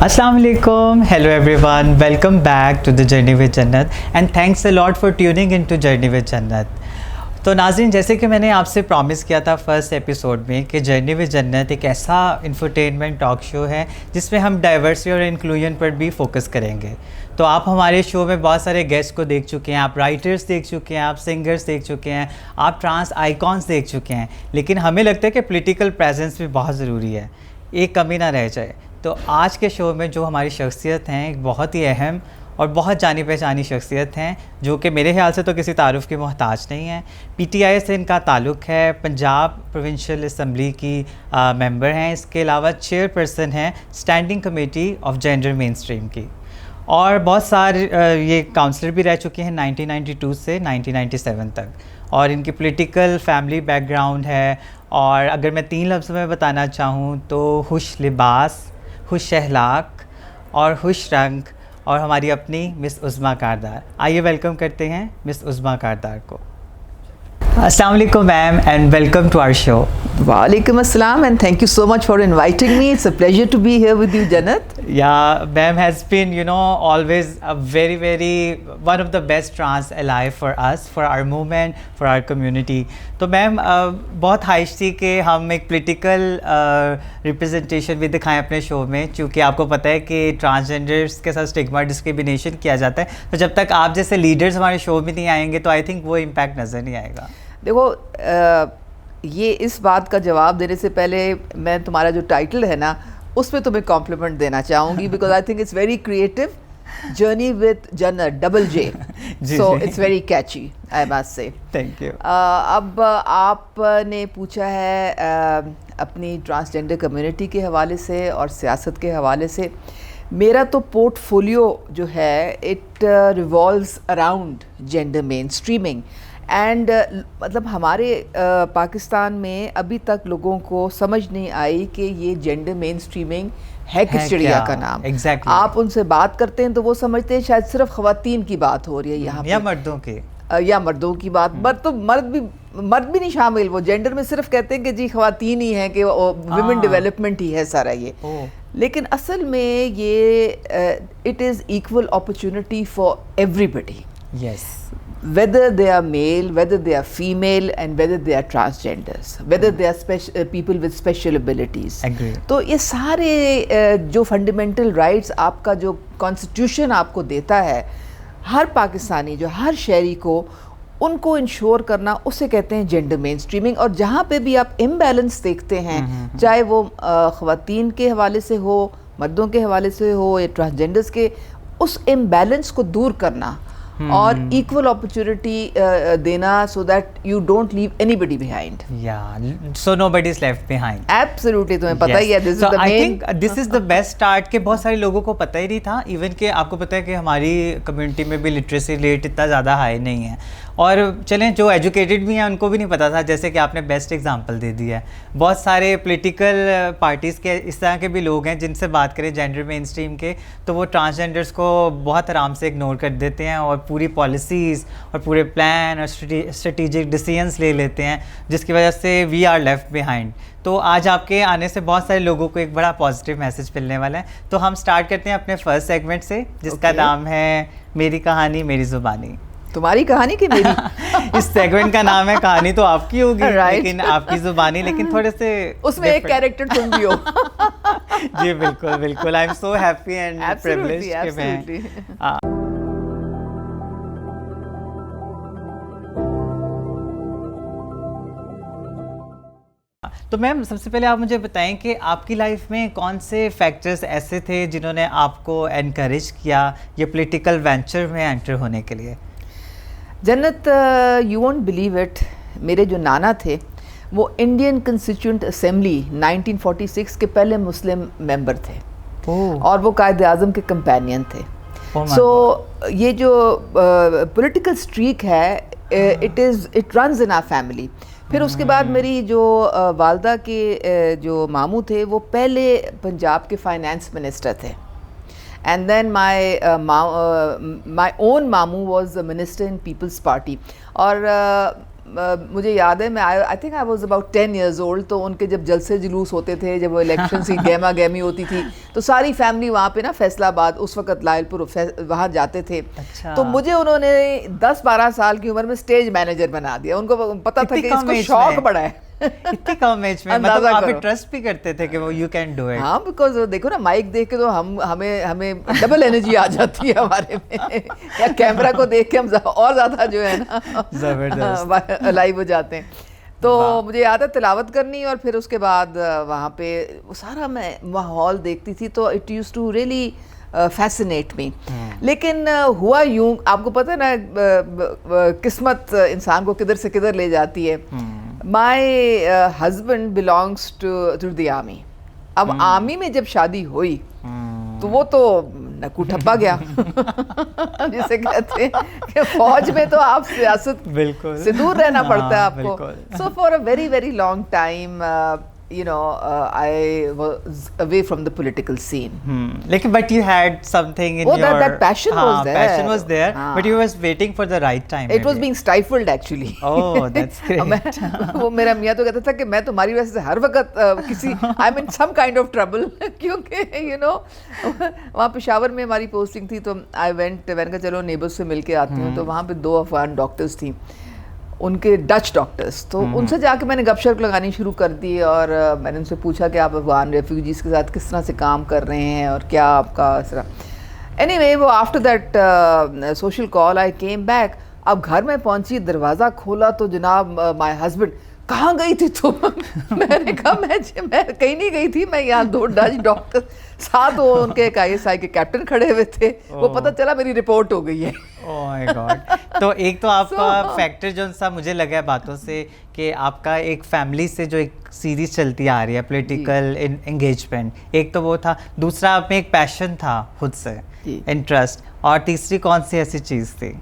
Assalamu alaikum, hello everyone, welcome back to the Journey with Jannat and thanks a lot for tuning into Journey with Jannat. तो नाज़रीन, जैसे कि मैंने आपसे promise किया था फर्स्ट एपिसोड में कि जर्नी विद जन्नत एक ऐसा इंफरटेनमेंट टॉक शो है जिसमें हम डाइवर्सिटी और इंक्लूजन पर भी फोकस करेंगे। तो आप हमारे शो में बहुत सारे गेस्ट को देख चुके हैं, आप राइटर्स देख चुके हैं, आप सिंगर्स देख चुके हैं, आप ट्रांस आइकॉन्स देख चुके हैं, लेकिन हमें लगता है कि पॉलिटिकल प्रेजेंस भी बहुत ज़रूरी है, एक कमी ना रह जाए। तो आज के शो में जो हमारी शख्सियत हैं एक बहुत ही अहम और बहुत जानी पहचानी शख्सियत हैं जो कि मेरे ख्याल से तो किसी तारुफ़ की मोहताज नहीं है। पीटीआई से इनका ताल्लुक़ है, पंजाब प्रोविंशियल असम्बली की मेंबर हैं, इसके अलावा चेयरपर्सन हैं standing committee of gender main stream की, और बहुत सारे ये काउंसलर भी रह चुके हैं 1992 से 1997 तक, और इनकी पॉलिटिकल फैमिली बैकग्राउंड है। और अगर मैं 3 लफ्ज़ में बताना चाहूँ तो खुश लिबास, खुश अखलाक और खुश रंग, और हमारी अपनी मिस उज़्मा कारदार। आइए वेलकम करते हैं मिस उज़्मा कारदार को। अस्सलाम वालेकुम ma'am and welcome to our show. Walaikum assalam and thank you so much for inviting me. It's a pleasure to be here with you, Jannat. Yeah, ma'am has been, always a very one of the best trans alive for us, for our movement, for our community. तो ma'am बहुत ख्वाहिश थी कि हम एक political representation भी दिखाएं अपने शो में, क्योंकि आपको पता है कि ट्रांसजेंडर्स के साथ स्टिग्मा डिस्क्रिमिनेशन किया जाता है। तो जब तक आप जैसे लीडर्स हमारे शो में नहीं आएंगे तो आई थिंक वो इम्पैक्ट नज़र नहीं आएगा। देखो, ये इस बात का जवाब देने से पहले मैं तुम्हारा जो टाइटल है ना उस पर तुम्हें कॉम्प्लीमेंट देना चाहूँगी, because I think it's very creative, journey with Jannat, double J, so it's very catchy, I must say. Thank you. अब आपने पूछा है अपनी ट्रांसजेंडर कम्युनिटी के हवाले से और सियासत के हवाले से। मेरा तो पोर्टफोलियो जो है it revolves around gender main streaming and मतलब हमारे पाकिस्तान में अभी तक लोगों को समझ नहीं आई कि ये जेंडर मेन स्ट्रीमिंग है किस चिड़िया का नाम। Exactly. आप उनसे बात करते हैं तो वो समझते हैं शायद सिर्फ ख़वातीन की बात हो रही है यहाँ या मर्दों की, या मर्दों की बात। मर्द भी नहीं शामिल, वो जेंडर में सिर्फ कहते हैं कि जी ख़वातीन ही हैं, कि विमेन डेवलपमेंट ही है सारा ये। लेकिन असल में ये it is equal opportunity for everybody, yes, whether they are male, whether they are female, and whether they are transgenders, whether they are people with special abilities. Agree. तो ये सारे जो फंडामेंटल राइट्स आपका जो कॉन्स्टिट्यूशन आपको देता है, हर पाकिस्तानी, जो हर शहरी को उनको इंश्योर करना, उसे कहते हैं जेंडर मेन स्ट्रीमिंग। और जहाँ पे भी आप इम्बैलेंस देखते हैं, चाहे वो ख़वातीन के हवाले से हो, मर्दों के हवाले से हो, या ट्रांसजेंडर्स के, उस इम्बैलेंस को दूर करना और इक्वल अपॉर्चुनिटी देना, so that you don't leave anybody behind, so nobody is left behind. Absolutely, तुम्हें पता ही है, this is the main, I think this is the best start के बहुत सारे लोगों को पता ही नहीं था, इवन कि आपको पता है कि हमारी कम्युनिटी में भी लिटरेसी रेट इतना ज़्यादा हाई नहीं है, और चलें जो एजुकेटेड भी हैं उनको भी नहीं पता था, जैसे कि आपने बेस्ट एग्जांपल दे दिया है। बहुत सारे पॉलिटिकल पार्टीज़ के इस तरह के भी लोग हैं जिनसे बात करें जेंडर मेन स्ट्रीम के, तो वो ट्रांसजेंडर्स को बहुत आराम से इग्नोर कर देते हैं और पूरी पॉलिसीज़ और पूरे प्लान और स्ट्रेटेजिक डिसीजंस ले लेते हैं, जिसकी वजह से वी आर लेफ्ट बिहाइंड। तो आज आपके आने से बहुत सारे लोगों को एक बड़ा पॉजिटिव मैसेज मिलने वाला है। तो हम स्टार्ट करते हैं अपने फर्स्ट सेगमेंट से, जिसका नाम है मेरी कहानी मेरी ज़ुबानी। तुम्हारी कहानी की मेरी? इस सेगमेंट का नाम है कहानी तो आपकी होगी, लेकिन आपकी जुबानी, लेकिन थोड़े से उसमें एक कैरेक्टर तुम भी हो। जी बिल्कुल बिल्कुल, I am so happy and privileged कि मैं तो मैम सबसे पहले आप मुझे बताएं कि आपकी लाइफ में कौन से फैक्टर्स ऐसे थे जिन्होंने आपको एनकरेज किया ये पॉलिटिकल वेंचर में एंटर होने के लिए? जन्नत, यू वोंट बिलीव इट, मेरे जो नाना थे वो इंडियन कंस्टिट्यूएंट असेंबली 1946 के पहले मुस्लिम मेंबर थे, और वो कायद आज़म के कंपेनियन थे। सो ये जो पॉलिटिकल स्ट्रीक है, it runs in our family. फिर उसके बाद मेरी जो वालदा के जो मामू थे वो पहले पंजाब के फाइनेंस मिनिस्टर थे, एंड देन माई ओन मामू was a minister in people's party. और मुझे याद है, मैं I think I was about 10 years old, तो उनके जब जलसे जुलूस होते थे, जब वो इलेक्शन की गहमा गहमी होती थी, तो सारी फैमिली वहाँ पे ना फैसलाबाद, उस वक्त लायलपुर, वहाँ जाते थे। अच्छा। तो मुझे उन्होंने 10-12 साल की उम्र में स्टेज मैनेजर बना दिया। उनको पता था कि इसको शौक बड़ा है। इतनी कम एज में, मतलब आप ट्रस्ट भी करते थे कि वो यू कैन डू इट। हाँ, बिकॉज देखो ना, माइक देख के तो हमें डबल एनर्जी आ जाती है हमारे में, या कैमरा को देख के हम और ज्यादा जो है ना जबरदस्त लाइव हो जाते हैं। तो मुझे याद है तिलावत करनी, और फिर उसके बाद वहाँ पे वो सारा मैं माहौल देखती थी, तो it use to really fascinate me. लेकिन हुआ यूं, आपको पता है ना किस्मत इंसान को किधर से किधर ले जाती है। My husband belongs to the army. अब आर्मी में जब शादी हुई तो वो तो नकू ठप्पा गया जिसे कहते हैं कि फौज में तो आप सियासत बिल्कुल से दूर रहना पड़ता है आपको। So for a very very long time I was away from the political scene. लेकिन but you had something in your that passion was there. Passion was there, but you was waiting for the right time. It was being stifled actually. Oh, that's great. वो मेरा मियाँ तो कहता था कि मैं तुम्हारी वजह से हर वक्त किसी I'm in some kind of trouble क्योंकि वहाँ पेशावर में हमारी पोस्टिंग थी, तो I went, मैंने कहा चलो नेबर्स से मिल के आती हूँ। तो वहाँ पे 2 अफगान डॉक्टर्स थी, उनके डच डॉक्टर्स, तो उनसे जाके मैंने गपशप लगानी शुरू कर दी, और मैंने उनसे पूछा कि आप अफगान रेफ्यूजीज़ के साथ किस तरह से काम कर रहे हैं और क्या आपका इस तरह। एनीवे, वो after that social call I came back. अब घर में पहुंची, दरवाज़ा खोला तो जनाब माय हस्बैंड, कहाँ गई थी तुम? मैंने कहा मैं कहीं नहीं गई थी, मैं यहाँ 2 डच डॉक्टर साथ, वो उनके ISI के कैप्टन खड़े हुए थे, वो पता चला मेरी रिपोर्ट हो गई है। Oh my God. तो एक तो आपका फैक्टर जो सा मुझे लगा है बातों से कि आपका एक फैमिली से जो एक सीरीज चलती आ रही है पॉलिटिकल एंगेजमेंट, एक तो वो था, दूसरा आप में एक पैशन था खुद से, इंटरेस्ट, और तीसरी कौन सी ऐसी चीज़ थी?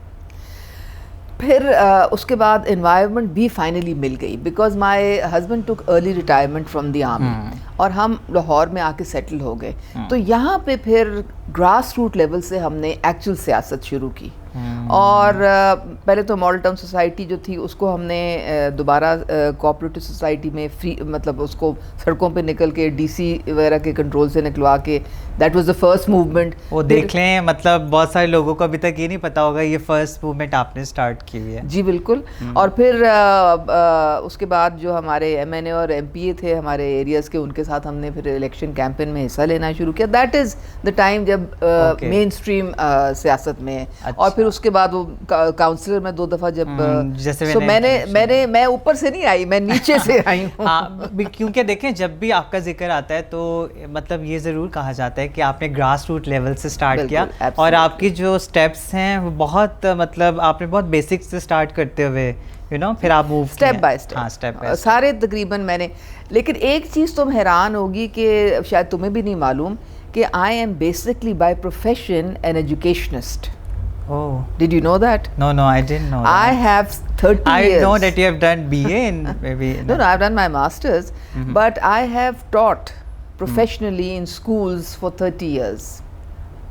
फिर उसके बाद एनवायरनमेंट भी फाइनली मिल गई, because my husband took early retirement from the army, और हम लाहौर में आके सेटल हो गए। तो यहाँ पे फिर ग्रास रूट लेवल से हमने एक्चुअल सियासत शुरू की। और पहले तो मॉडल टाउन सोसाइटी जो थी उसको हमने दोबारा कोऑपरेटिव सोसाइटी में फ्री, मतलब उसको सड़कों पे निकल के DC वगैरह के कंट्रोल से निकलवा के, that was the first movement. वो देख लें, मतलब बहुत सारे लोगों को अभी तक ये नहीं पता होगा ये फर्स्ट मूवमेंट आपने स्टार्ट की हुई है। जी बिल्कुल। और फिर उसके बाद जो हमारे MNA और MPA थे हमारे एरियाज़ के, उनके साथ हमने फिर इलेक्शन कैंपेन में हिस्सा लेना शुरू किया। दैट इज़ द टाइम जब मेन स्ट्रीम सियासत में। अच्छा। और फिर उसके बाद वो काउंसलर में 2 दफ़ा जब जैसे मैं ऊपर से नहीं आई, मैं नीचे से आई हूँ। क्योंकि देखें, जब भी आपका जिक्र आता है तो मतलब ये ज़रूर कहा जाता है कि आपने ग्रास रूट लेवल से स्टार्ट किया, और आपकी जो स्टेप्स हैं वो बहुत, मतलब आपने बहुत बेसिक से स्टार्ट करते हुए फिर आप मूव स्टेप बाय स्टेप सारे तकरीबन मैंने। लेकिन एक चीज़ तुम हैरान होगी कि शायद तुम्हें भी नहीं मालूम कि I am basically by profession an educationist. Oh. Did you know that? No, I didn't know that. I have 30 years. I know that you have done BA in maybe. No, I've done my master's, but I have taught professionally in schools for 30 years.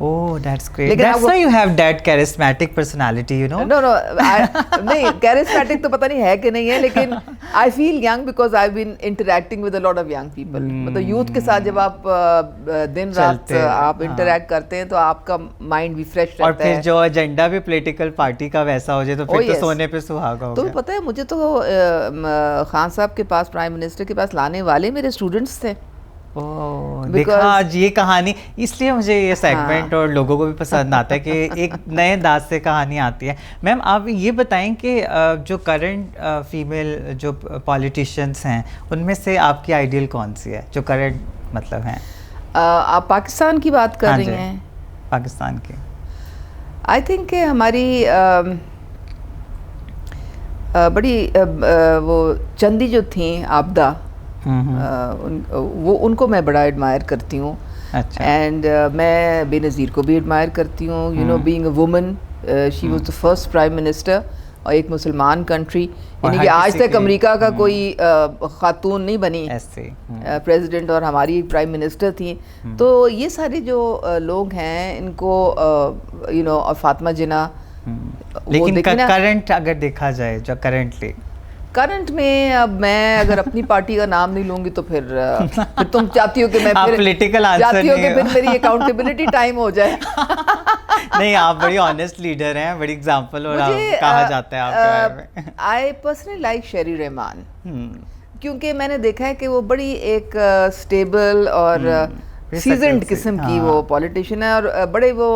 Oh, that's great. That's why you have that charismatic personality, No, नहीं, charismatic तो पता नहीं है कि नहीं है, लेकिन I feel young because I've been interacting with a lot of young people. मतलब यूथ के साथ जब आप दिन रात आप इंटरेक्ट करते हैं तो आपका माइंड भी फ्रेश रहता है। और फिर जो एजेंडा भी पॉलिटिकल पार्टी का वैसा हो जाए तो फिर तो सोने पे सुहागा हो गया। तो पता है, मुझे तो खान साहब के पास, प्राइम मिनिस्टर के पास लाने वाले मेरे स्टूडेंट्स थे। देखा आज ये कहानी, इसलिए मुझे ये सेगमेंट और लोगों को भी पसंद आता है कि एक नए अंदाज से कहानी आती है। मैम, आप ये बताएं कि जो करंट फीमेल जो पॉलिटिशियंस हैं उनमें से आपकी आइडियल कौन सी है जो करंट मतलब हैं? आप पाकिस्तान की बात कर रही हैं? पाकिस्तान की। आई थिंक कि हमारी बड़ी वो चंदी जो थी आबदा, उनको मैं बड़ा एडमायर करती हूँ। अच्छा। एंड मैं बेनज़ीर को भी एडमायर करती हूँ। Being a woman, she was the first prime minister, और एक मुसलमान कंट्री, यानी कि आज तक अमेरिका का कोई खातून नहीं बनी प्रेसिडेंट, और हमारी प्राइम मिनिस्टर थी। तो ये सारे जो लोग हैं इनको और फातिमा जिन्ना। लेकिन करंट अगर देखा जाए, जो करंटली करंट में अब मैं अगर अपनी पार्टी का नाम नहीं लूंगी तो फिर तुम चाहती हो कि मैं फिर पॉलिटिकल आंसर चाहती हो कि फिर मेरी अकाउंटेबिलिटी टाइम हो जाए। नहीं, आप बड़ी ऑनेस्ट लीडर हैं, बड़ी एग्जांपल और कहा जाता है आपके बारे में। आई पर्सनली लाइक शेरी रहमान, क्योंकि मैंने देखा है कि वो बड़ी एक स्टेबल और सीजनड किस्म की वो पॉलिटिशियन है, और बड़े वो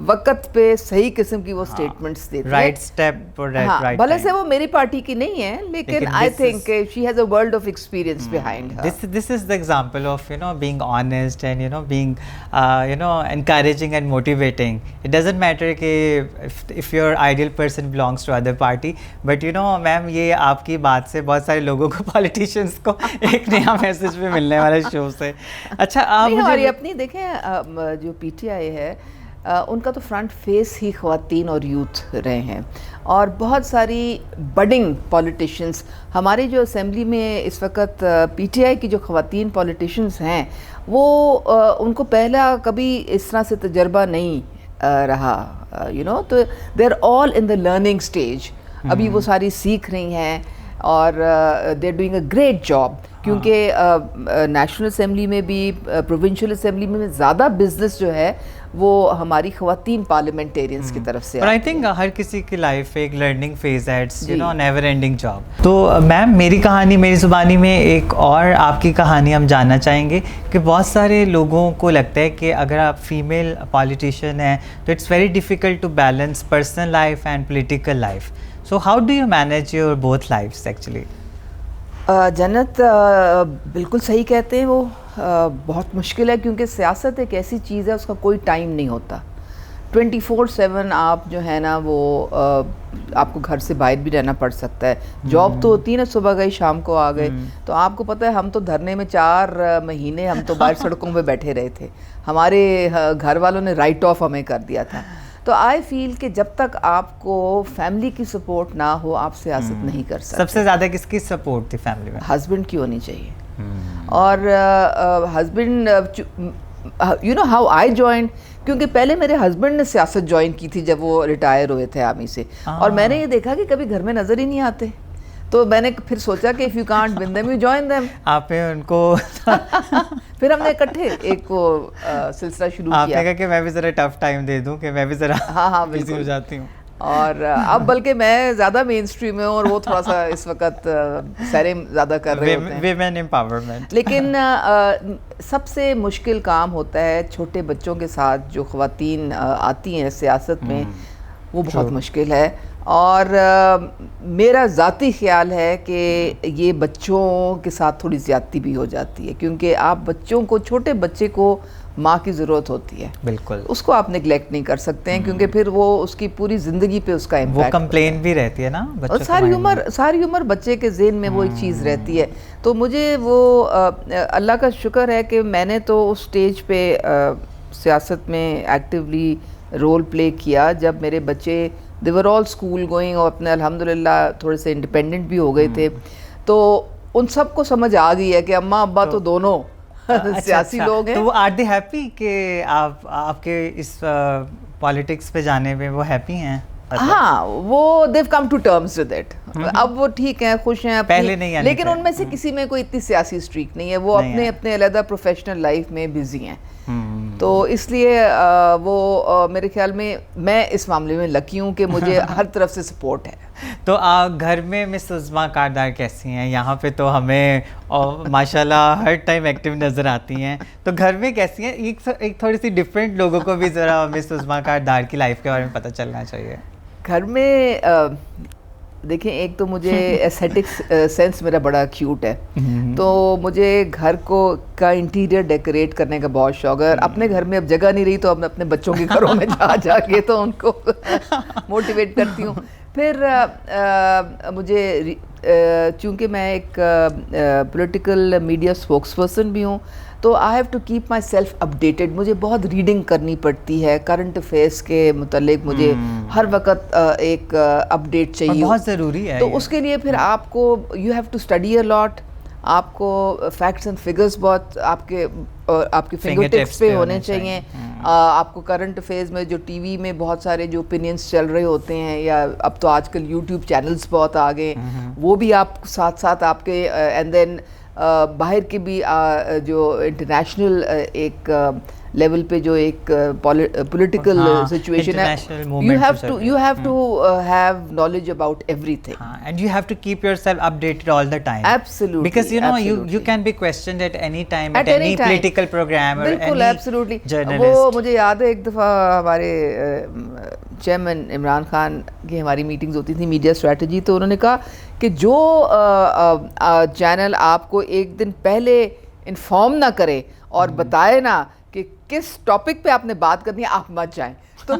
वक्त पे सही किस्म की वो स्टेटमेंट्स देते हैं, राइट स्टेप और राइट। भले से वो मेरी पार्टी की नहीं है, लेकिन I think she has a world of experience behind her. This is the example of being honest and being encouraging and motivating. It doesn't matter कि if your ideal person belongs to other party, but ma'am ये आपकी बात से बहुत सारे लोगों को politicians को एक नया मैसेज भी मिलने वाला शो से। अच्छा, आप हमारी अपनी देखें जो पीटीआई है उनका तो फ्रंट फेस ही ख़वातीन और यूथ रहे हैं, और बहुत सारी बडिंग पॉलिटिशियंस हमारी जो असेंबली में इस वक्त पीटीआई की जो ख़वातीन पॉलिटिशियंस हैं वो उनको पहला कभी इस तरह से तजर्बा नहीं रहा, तो they are all in the learning stage. अभी वो सारी सीख रही हैं और they are doing a great job, क्योंकि नेशनल असेंबली में भी प्रोविंशियल असेंबली में ज़्यादा बिजनेस जो है वो हमारी ख़वातीन पार्लियामेंटेरियंस की तरफ से। आई थिंक हर किसी की लाइफ एक लर्निंग फेज है, इट्स नेवर एंडिंग जॉब। तो मैम, मेरी कहानी मेरी ज़ुबानी में एक और आपकी कहानी हम जानना चाहेंगे कि बहुत सारे लोगों को लगता है कि अगर आप फीमेल पॉलिटिशियन हैं तो it's very difficult to balance personal life and political life. So how do you manage your both lifes actually? Jannat बिल्कुल सही कहते हैं वो, बहुत मुश्किल है, क्योंकि सियासत एक ऐसी चीज़ है उसका कोई टाइम नहीं होता। 24/7 आप जो है ना वो आपको घर से बाहर भी रहना पड़ सकता है। जॉब तो होती है ना, सुबह गई शाम को आ गए, तो आपको पता है हम तो धरने में 4 महीने हम तो बाहर सड़कों में बैठे रहे थे, हमारे घर वालों ने राइट ऑफ हमें कर दिया था। तो आई फील कि जब तक आपको फैमिली की सपोर्ट ना हो आप सियासत नहीं कर सकते। सबसे ज़्यादा किसकी सपोर्ट थी फैमिली में? हस्बैंड की होनी चाहिए। और हस्बैंड हाउ आई जॉइन, क्योंकि पहले मेरे हस्बैंड ने सियासत ज्वाइन की थी जब वो रिटायर हुए थे आर्मी से, और मैंने ये देखा कि कभी घर में नज़र ही नहीं आते, तो मैंने फिर सोचा कि if you can't win them you join them. आपने उनको फिर हमने इकट्ठे एक को सिलसिला शुरू किया। आपने कहा कि मैं भी ज़रा टफ टाइम दे दूं कि मैं भी ज़रा हाँ बिजी हो जाती हूँ, और अब बल्कि मैं ज़्यादा मेन स्ट्रीम में हूँ और वो थोड़ा सा इस वक्त सैरें ज़्यादा कर रहे होते हैं, विमेन एम्पावरमेंट। लेकिन सबसे मुश्किल काम होता है छोटे बच्चों के साथ जो ख़वातीन आती हैं सियासत में, वो बहुत मुश्किल है। और मेरा ज़ाती ख्याल है कि ये बच्चों के साथ थोड़ी ज़्यादती भी हो जाती है, क्योंकि आप बच्चों को, छोटे बच्चे को माँ की ज़रूरत होती है, बिल्कुल, उसको आप निगलेक्ट नहीं कर सकते हैं, क्योंकि फिर वो उसकी पूरी ज़िंदगी पे उसका इम्पैक्ट, वो कंप्लेन भी रहती है ना बच्चों, और सारी उम्र बच्चे के ज़हन में वो एक चीज़ रहती है। तो मुझे वो अल्लाह का शुक्र है कि मैंने तो उस स्टेज पे सियासत में एक्टिवली रोल प्ले किया जब मेरे बच्चे दे वर ऑल स्कूल गोइंग और अपने अल्हम्दुलिल्लाह थोड़े से इंडिपेंडेंट भी हो गए थे, तो उन सबको समझ आ गई है कि अम्मा अब्बा तो दोनों सियासी लोग हैं। तो वो आर दे हैप्पी कि आपके इस पॉलिटिक्स पे जाने में वो हैप्पी हैं? हाँ, वो they've come to terms with it, अब वो ठीक हैं, खुश हैं, पहले नहीं, लेकिन उनमें से किसी में कोई इतनी सियासी स्ट्रीक नहीं है, वो अपने अपने अलग प्रोफेशनल लाइफ में बिजी हैं। तो इसलिए वो मेरे ख्याल में मैं इस मामले में लकी हूँ कि मुझे हर तरफ से सपोर्ट है। तो घर में मिस उज़्मा कारदार कैसी हैं? यहाँ पे तो हमें माशाल्लाह हर टाइम एक्टिव नज़र आती हैं, तो घर में कैसी हैं? एक थोड़ी सी डिफरेंट लोगों को भी ज़रा मिस उज़्मा कारदार की लाइफ के बारे में पता चलना चाहिए। घर में देखिए, एक तो मुझे एस्थेटिक्स सेंस मेरा बड़ा क्यूट है, तो मुझे घर का इंटीरियर डेकोरेट करने का बहुत शौक है। अपने घर में अब जगह नहीं रही तो अब अपने बच्चों के घरों में जाके तो उनको मोटिवेट करती हूँ। फिर मुझे चूँकि मैं एक पॉलिटिकल मीडिया स्पोक्सपर्सन भी हूँ, तो I have to keep myself updated. मुझे बहुत रीडिंग करनी पड़ती है, करंट अफेयर्स के मुतालिक मुझे हर वक्त एक अपडेट चाहिए, बहुत ज़रूरी है। तो उसके लिए फिर आपको you have to study a lot, आपको फैक्ट्स एंड फिगर्स बहुत आपके फिंगर टिप्स पे होने चाहिए। आपको करंट अफेयर्स में जो टीवी में बहुत सारे जो ओपिनियंस चल रहे होते हैं, या अब तो आजकल यूट्यूब चैनल्स बहुत आ गए, वो भी आप साथ साथ आपके, एंड देन बाहर के भी जो इंटरनेशनल एक लेवल पे जो एक पॉलिटिकल सिचुएशन है, you have to have knowledge about everything, and you have to keep yourself updated all the time. Absolutely, because you know you can be questioned at any time at any political program or बिल्कुल, any absolutely. journalist. वो मुझे याद है एक दफ़ा हमारे chairman Imran Khan की हमारी मीटिंग्स होती थी मीडिया स्ट्रेटजी, तो उन्होंने कहा कि जो चैनल आपको एक दिन पहले इन्फॉर्म ना करे और बताए ना कि किस टॉपिक पे आपने बात करनी है, आप मत जाएं। तो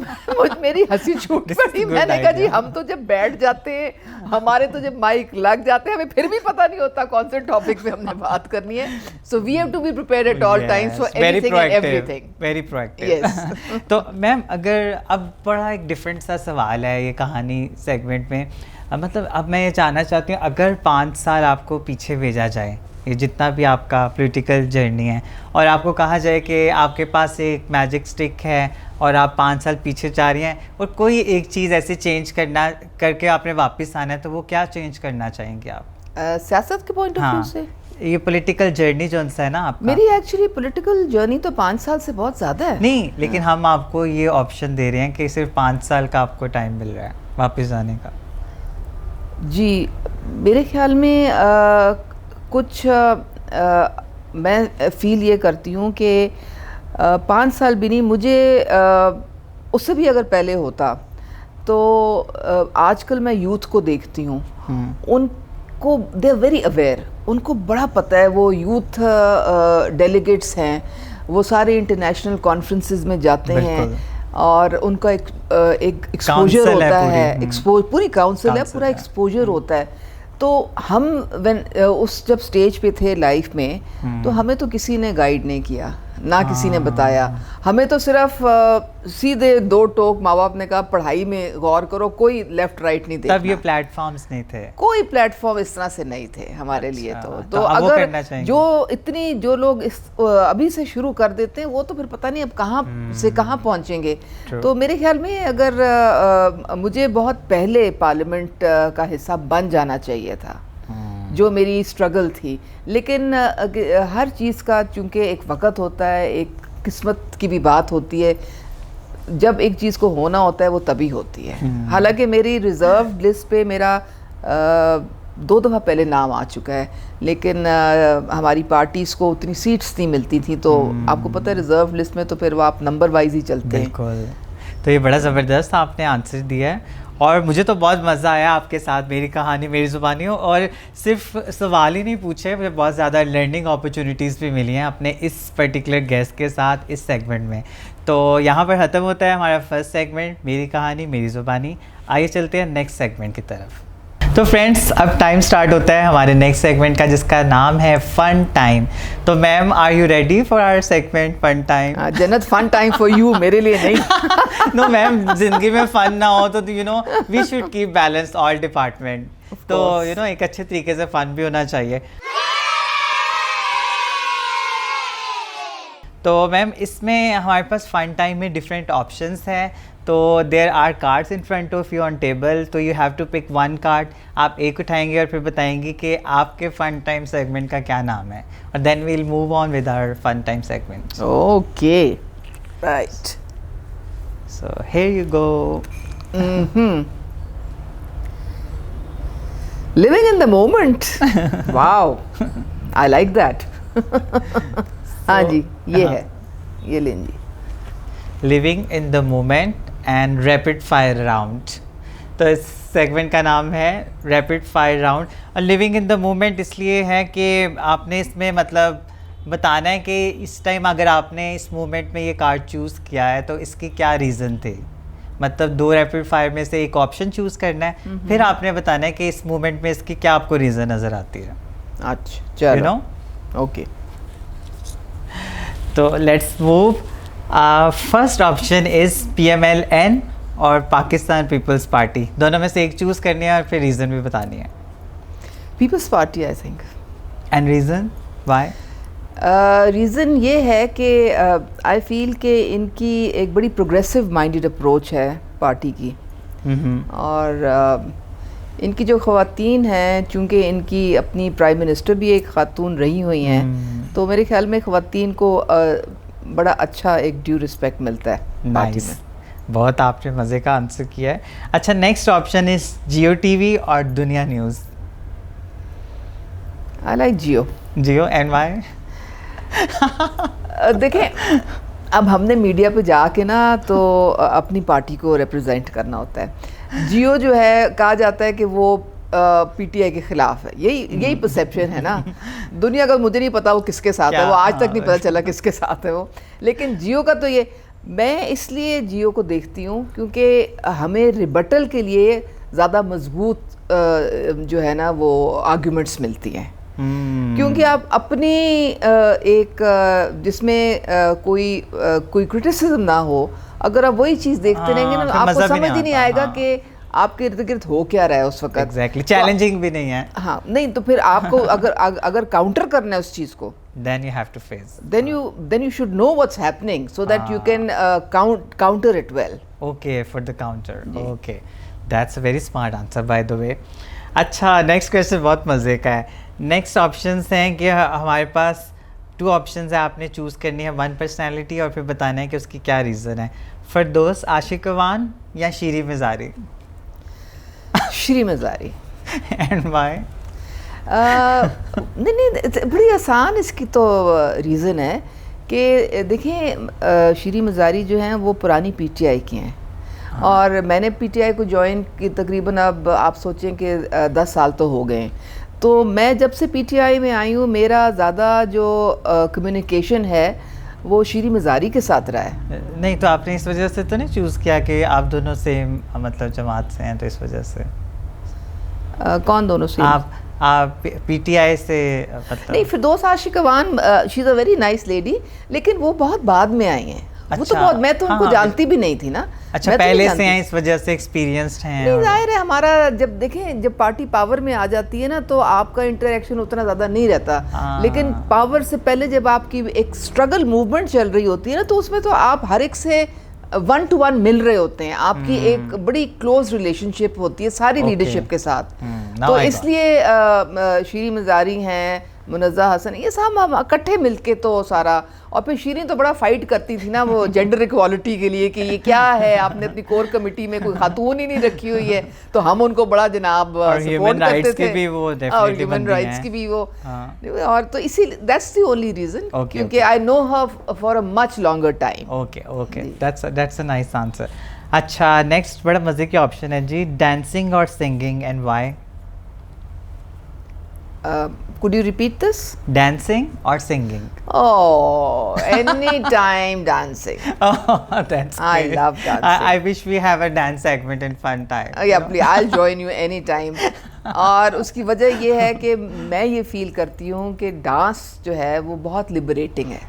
मेरी हंसी छूट पड़ी। मैंने कहा जी हम तो जब बैठ जाते हैं, हमारे तो जब माइक लग जाते हैं, हमें फिर भी पता नहीं होता कौन से टॉपिक पे हमने बात करनी है। So we have to be prepared at all times for anything and everything. Very proactive. Yes. तो मैम अगर अब बड़ा एक डिफरेंट सा सवाल है ये कहानी सेगमेंट में, मतलब अब मैं ये जानना चाहती हूँ, अगर 5 साल आपको पीछे भेजा जाए, ये जितना भी आपका पॉलिटिकल जर्नी है, और आपको कहा जाए कि आपके पास एक मैजिक स्टिक है और आप 5 साल पीछे जा रही हैं और कोई एक चीज़ ऐसे चेंज करके आपने वापस आना है, तो वो क्या चेंज करना चाहेंगे आप? सियासत के पॉइंट ऑफ व्यू से ये पॉलिटिकल जर्नी जो है ना आपका। मेरी एक्चुअली पॉलिटिकल जर्नी तो 5 साल से बहुत ज़्यादा है। नहीं, लेकिन हम आपको ये ऑप्शन दे रहे हैं कि सिर्फ 5 साल का आपको टाइम मिल रहा है वापस आने का। जी मेरे ख्याल में कुछ मैं फ़ील ये करती हूँ कि 5 साल भी नहीं, मुझे उससे भी अगर पहले होता तो आजकल मैं यूथ को देखती हूँ, उनको दे आर वेरी अवेयर, उनको बड़ा पता है। वो यूथ डेलीगेट्स हैं, वो सारे इंटरनेशनल कॉन्फ्रेंसेस में जाते हैं और उनका एक एक्सपोजर होता है, पूरी काउंसिल है, पूरा एक्सपोजर होता है। तो हम उस जब स्टेज पे थे लाइफ में, तो हमें तो किसी ने गाइड नहीं किया, ना किसी ने बताया हमें, तो सिर्फ सीधे 2 टोक माँ बाप ने कहा पढ़ाई में गौर करो, कोई लेफ्ट राइट नहीं देखना। तब ये प्लेटफॉर्म्स नहीं थे, कोई प्लेटफॉर्म इस तरह से नहीं थे हमारे लिए। तो अगर जो लोग अभी से शुरू कर देते हैं, वो तो फिर पता नहीं अब कहाँ से कहाँ पहुँचेंगे। तो मेरे ख्याल में अगर मुझे बहुत पहले पार्लियामेंट का हिस्सा बन जाना चाहिए था, जो मेरी स्ट्रगल थी। लेकिन हर चीज़ का चूँकि एक वक़्त होता है, एक किस्मत की भी बात होती है, जब एक चीज़ को होना होता है वो तभी होती है। हालांकि मेरी रिज़र्व लिस्ट पे मेरा 2 दफ़ा पहले नाम आ चुका है, लेकिन हमारी पार्टीज़ को उतनी सीट्स नहीं मिलती थी, तो आपको पता है रिज़र्व लिस्ट में तो फिर वो आप नंबर वाइज ही चलते हैं। तो ये बड़ा ज़बरदस्त आपने आंसर दिया है और मुझे तो बहुत मज़ा आया आपके साथ, मेरी कहानी मेरी ज़ुबानी हो, और सिर्फ सवाल ही नहीं पूछे, मुझे बहुत ज़्यादा लर्निंग अपॉर्चुनिटीज़ भी मिली हैं अपने इस पर्टिकुलर गेस्ट के साथ इस सेगमेंट में। तो यहाँ पर ख़त्म होता है हमारा फर्स्ट सेगमेंट, मेरी कहानी मेरी ज़ुबानी। आइए चलते हैं नेक्स्ट सेगमेंट की तरफ। तो फ्रेंड्स अब टाइम स्टार्ट होता है हमारे नेक्स्ट सेगमेंट का, जिसका नाम है फन टाइम। तो ma'am are you ready for our segment fun time? Jannat fun time for you, मेरे लिए नहीं। नो मैम, जिंदगी में फन ना हो तो you know we should keep balance all department, तो यू नो एक अच्छे तरीके से फन भी होना चाहिए। तो मैम इसमें हमारे पास फन टाइम में डिफरेंट ऑप्शंस हैं। तो there are cards in front of you on table, तो you have to pick 1 card. आप एक उठाएंगे और फिर बताएंगे कि आपके फन टाइम सेगमेंट का क्या नाम है, और then we'll move on with our fun time segment. Okay, right, so here you go. Living in the moment, wow, I like that. हाँ जी, ये है, ये लें जी। Living in the moment and rapid fire round. तो इस segment का नाम है रैपिड फायर राउंड। और लिविंग इन द मोमेंट इसलिए है कि आपने इसमें मतलब बताना है कि इस टाइम अगर आपने इस मोमेंट में ये कार्ड चूज़ किया है तो इसके क्या रीज़न थे। मतलब 2 रैपिड फायर में से एक ऑप्शन चूज़ करना है, फिर आपने बताना है कि इस मोमेंट में इसकी क्या आपको रीज़न नज़र आती है। अच्छा, चलो, यू नो, ओके। तो let's move. First option is PMLN और पाकिस्तान पीपल्स पार्टी, दोनों में से एक चूज़ करनी है और फिर रीज़न भी बतानी है। Peoples Party, I think. And reason why? Reason ये है कि आई फील कि इनकी एक बड़ी प्रोग्रेसिव माइंडेड अप्रोच है पार्टी की, और इनकी जो ख़वातीन हैं, चूँकि इनकी अपनी प्राइम मिनिस्टर भी एक ख़ातून रही हुई हैं, तो मेरे ख्याल में ख़वातीन को बड़ा अच्छा एक ड्यू रिस्पेक्ट मिलता है पार्टी में। बहुत आपने मज़े का आंसर किया है। अच्छा, next option is Jio TV और दुनिया news. I like Jio. Jio, and why? देखें, अब हमने मीडिया पे जाके ना तो अपनी पार्टी को रिप्रेजेंट करना होता है। जियो जो है, कहा जाता है कि वो पीटीआई के खिलाफ है, यही परसेप्शन है ना। दुनिया का मुझे नहीं पता वो किसके साथ है, वो आज तक नहीं पता चला किसके साथ है वो। लेकिन जियो का तो ये, मैं इसलिए जियो को देखती हूँ क्योंकि हमें रिबटल के लिए ज़्यादा मजबूत जो है ना वो आर्ग्यूमेंट्स मिलती हैं। क्योंकि आप अपनी एक जिसमें कोई क्रिटिसिज्म ना हो, अगर आप वही चीज़ देखते रहेंगे ना, आपको समझ ही नहीं आएगा कि आपके इर्द गिर्द हो क्या रहा है उस वक्त। एग्जैक्टली, चैलेंजिंग भी नहीं है। हाँ, नहीं तो फिर आपको अगर काउंटर करना है उस चीज़ को, then you have to face, then you should know what's happening so that you can counter it well. Okay, for the counter. Okay, that's a very smart answer by the way. अच्छा, next question बहुत मज़े का है। Next options हैं कि हमारे पास 2 options है, आपने चूज़ करनी है 1 पर्सनैलिटी और फिर बताना है कि उसकी क्या रीज़न है। फरदौस आशिकवान या शीरी मज़ारी? श्री मज़ारी। And why? नहीं, बड़ी आसान इसकी तो रीज़न है कि देखें, श्री मज़ारी जो हैं वो पुरानी पीटीआई की हैं। और मैंने पीटीआई को ज्वाइन की तकरीबन, अब आप सोचें कि 10 साल तो हो गए। तो मैं जब से पीटीआई में आई हूँ, मेरा ज़्यादा जो कम्युनिकेशन है वो श्री मज़ारी के साथ रहा है। नहीं, तो आपने इस वजह से तो नहीं चूज़ किया कि आप दोनों सेम मतलब जमात से हैं, तो इस वजह से? कौन दोनों से? आप पीटीआई से मतलब? नहीं, Firdous Ashiq Awan, she is a very nice lady, लेकिन वो बहुत बाद में आई हैं। अच्छा, वो तो बहुत, मैं तो उनको जानती भी नहीं थी ना। अच्छा, पहले से हैं, इस वजह से एक्सपीरियंस्ड हैं। नहीं, जाहिर है हमारा, जब देखें, जब पार्टी पावर में आ जाती है ना तो आपका इंटरेक्शन उतना ज़्यादा नहीं रहता। लेकिन पावर से पहले जब आपकी एक स्ट्रगल मूवमेंट चल रही होती है ना, तो उसमें तो आप हर एक से 1 to 1 मिल रहे होते हैं। आपकी एक बड़ी क्लोज रिलेशनशिप होती है सारी लीडरशिप के साथ। तो इसलिए श्री मज़ारी हैं, मुनज़्ज़ा हसन, ये सब हम इकट्ठे मिलके तो सारा। और फिर शीरीन तो बड़ा फाइट करती थी ना वो जेंडर इक्वालिटी के लिए कि ये क्या है, आपने अपनी कोर कमिटी में कोई खातून ही नहीं रखी हुई है। तो हम उनको बड़ा जनाब सपोर्ट करते थे, और ह्यूमन राइट्स की भी वो। और तो इसी, दैट्स द ओनली रीजन, क्योंकि I know her for a much longer time. Okay, that's a nice answer. अच्छा, नेक्स्ट बड़ा मज़े की ऑप्शन है जी, डांसिंग और singing, and why? Could you repeat this? Dancing or singing? Oh, anytime dancing. Oh, that's I great. love dancing. I wish we have a dance segment in fun time. Yeah, please, I'll join you anytime. और उसकी वजह ये है कि मैं ये feel करती हूँ कि डांस जो है वो बहुत लिबरेटिंग है।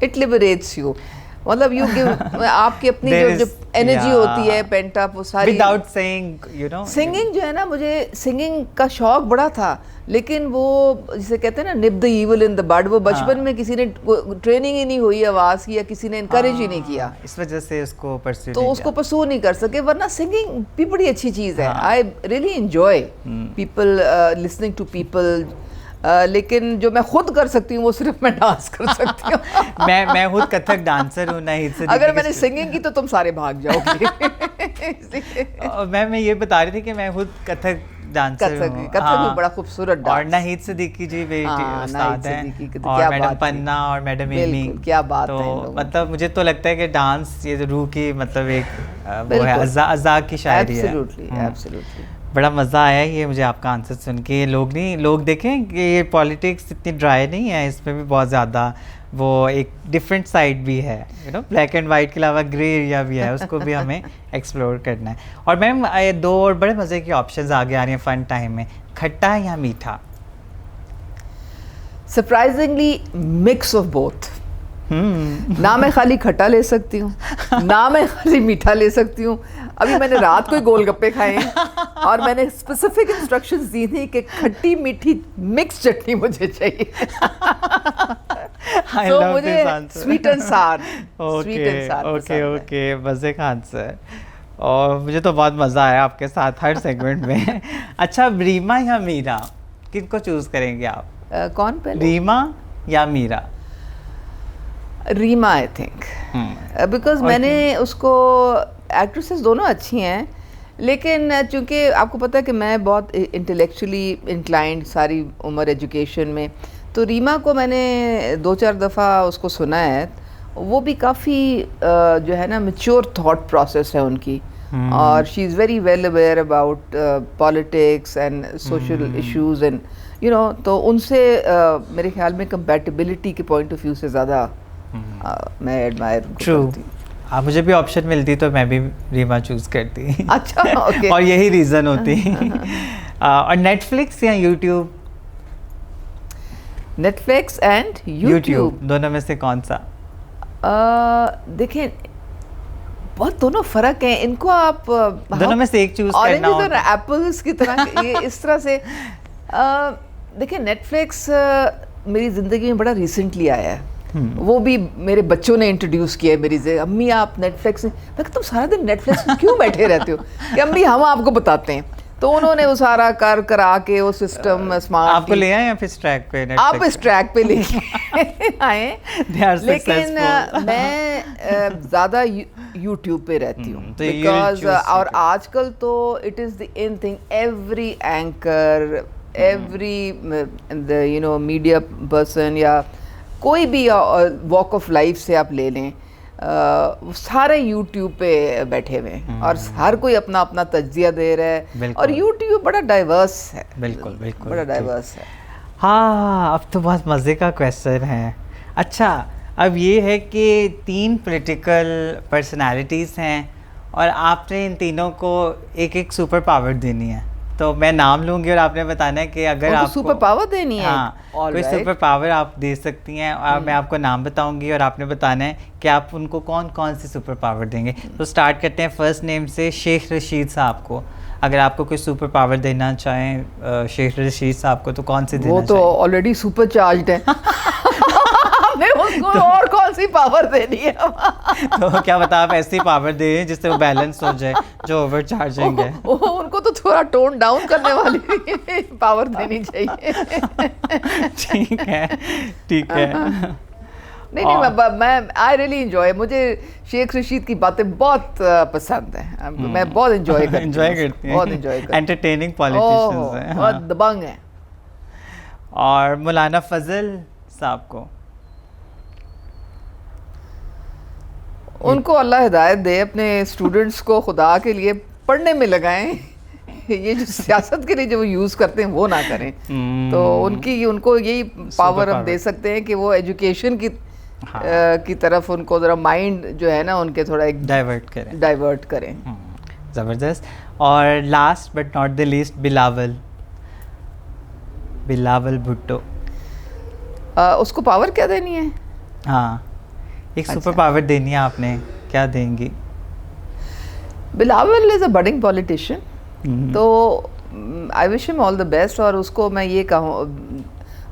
It liberates you. मतलब यू गिव, आपकी अपनी जो एनर्जी होती है पेंट अप, वो सारी। Without saying, you know, singing जो है ना, मुझे सिंगिंग का शौक बड़ा था, लेकिन वो जिसे कहते हैं ना, nip the evil in the bud, वो बचपन में किसी ने ट्रेनिंग ही नहीं हुई आवाज़ की, या किसी ने इनकरेज ही नहीं किया, इस वजह से उसको परस्यू, तो उसको परस्यू नहीं कर सके। वरना सिंगिंग भी बड़ी अच्छी चीज़ है। I really enjoy people listening to people. लेकिन जो मैं खुद कर सकती हूँ वो सिर्फ मैं डांस कर सकती हूँ। मैं खुद कथक डांसर हूँ, नहीं से अगर मैंने सिंगिंग की तो तुम सारे भाग जाओगे। मैं ये बता रही थी कि मैं खुद कथक डांसर हूँ। कथक भी बड़ा खूबसूरत डांस। और नाहिद सिद्दीकी जी बेटी उस्ताद हैं, और मैडम पन्ना और मैडम एमी। क्या बात है। तो मतलब मुझे तो लगता है कि डांस ये रूह की मतलब एक वो है, अज़ा की शायरी है। एब्सोल्युटली। बड़ा मज़ा आया ये मुझे आपका आंसर सुन के। लोग देखें कि ये पॉलिटिक्स इतनी ड्राई नहीं है, इसमें भी बहुत ज़्यादा वो एक डिफरेंट साइड भी है, you know, black and white के अलावा ग्रे एरिया भी है, उसको भी हमें एक्सप्लोर करना है। और मैम, 2 और बड़े मज़े के ऑप्शंस आगे आ रही हैं फ़न टाइम में, खट्टा या मीठा? Surprisingly mix of both. ना मैं खाली खट्टा ले सकती हूँ, ना मैं खाली मीठा ले सकती हूँ। अभी मैंने रात को ही गोलगप्पे खाए हैं और मैंने स्पेसिफिक इंस्ट्रक्शंस दी थी कि खट्टी मीठी मिक्स चटनी मुझे चाहिए। तो मुझे स्वीट एंड सार, ओके मज़े का आंसर। और मुझे तो बहुत मज़ा आया आपके साथ हर सेगमेंट में। अच्छा, रीमा या मीरा, किनको चूज़ करेंगे आप? कौन पहले, रीमा या Meera? Reema I think, because मैंने उसको, एक्ट्रेसेस दोनों अच्छी हैं, लेकिन चूँकि आपको पता है कि मैं बहुत इंटेलेक्चुअली इंक्लाइंड सारी उम्र एजुकेशन में, तो रीमा को मैंने 2-4 दफ़ा उसको सुना है। वो भी काफ़ी जो है ना मैच्योर थॉट प्रोसेस है उनकी, और she is very well aware about politics and social issues and you know, तो उनसे मेरे ख्याल में कंपैटिबिलिटी के पॉइंट ऑफ व्यू से ज़्यादा मैं एडमायर करती हूँ। मुझे भी ऑप्शन मिलती तो मैं भी रीमा चूज़ करती। अच्छा, ओके। और यही रीज़न होती। और नेटफ्लिक्स या यूट्यूब? नेटफ्लिक्स एंड यूट्यूब, दोनों में से कौन सा? देखिए बहुत दोनों फ़र्क हैं, इनको आप दोनों में से एक चूज़ करना हो। ऑरेंजेस और एप्पल्स की तरह ये इस तरह से। देखिए नेटफ्लिक्स मेरी ज़िंदगी में बड़ा रिसेंटली आया है। वो भी मेरे बच्चों ने इंट्रोड्यूस किया है मेरी से, अम्मी आप नेटफ्लिक्स, मैं तुम सारा दिन नेटफ्लिक्स में क्यों बैठे रहते हो? कि अम्मी हम आपको बताते हैं। तो उन्होंने वो सारा करा के वो सिस्टम स्मार्ट आपको ले आए या फिर इस ट्रैक पे? आप इस ट्रैक पे लेके आए। लेकिन मैं ज़्यादा यूट्यूब पे रहती हूँ, बिकॉज और आजकल तो it is the in thing, every anchor, every you know media person या कोई भी वॉक ऑफ लाइफ से आप ले लें, सारे YouTube पे बैठे हुए हैं और हर कोई अपना अपना तज्जिया दे रहा है, और YouTube बड़ा डाइवर्स है। बिल्कुल बड़ा डाइवर्स है। हाँ, अब तो बहुत मज़े का क्वेश्चन है। अच्छा, अब ये है कि 3 पॉलिटिकल पर्सनालिटीज़ हैं और आपने इन तीनों को एक एक सुपर पावर देनी है। तो मैं नाम लूँगी और आपने बताना है कि अगर आपको सुपर पावर देनी है, हाँ, कोई सुपर पावर आप दे सकती हैं, और मैं आपको नाम बताऊंगी और आपने बताना है कि आप उनको कौन कौन सी सुपर पावर देंगे। तो स्टार्ट करते हैं फर्स्ट नेम से, शेख रशीद साहब को। अगर आपको कोई सुपर पावर देना चाहें शेख रशीद साहब को, तो कौन सी देना? वो तो ऑलरेडी सुपर चार्ज्ड है। हमें उसको और कौन सी पावर देनी है? तो क्या बता, आप ऐसी पावर दें जिससे वो बैलेंस हो जाए, जो ओवर चार्जिंग है। उनको तो थोड़ा टोन डाउन करने वाली पावर देनी चाहिए। ठीक है। नहीं, मैं आई रियली इंजॉय, मुझे शेख रशीद की बातें बहुत पसंद है। मैं बहुत इंजॉय करती हूँ, बहुत इंजॉय करती हूँ। एंटरटेनिंग पॉलिटिशियंस हैं, बहुत दबंग है। और मौलाना फजल साहब को? उनको अल्लाह हिदायत दे, अपने स्टूडेंट्स को खुदा के लिए पढ़ने में लगाएं। ये जो सियासत के लिए जो यूज़ करते हैं वो ना करें। तो उनको यही पावर हम दे सकते हैं कि वो एजुकेशन की तरफ उनको ज़रा माइंड जो है ना उनके थोड़ा एक डाइवर्ट करें। ज़बरदस्त। और last but not the least, Bilawal Bhutto, उसको पावर क्या देनी है? हाँ, एक सुपर पावर देनी है आपने, क्या देंगी? Bilawal is a budding politician, तो I wish him all the best. और उसको मैं ये कहूँ,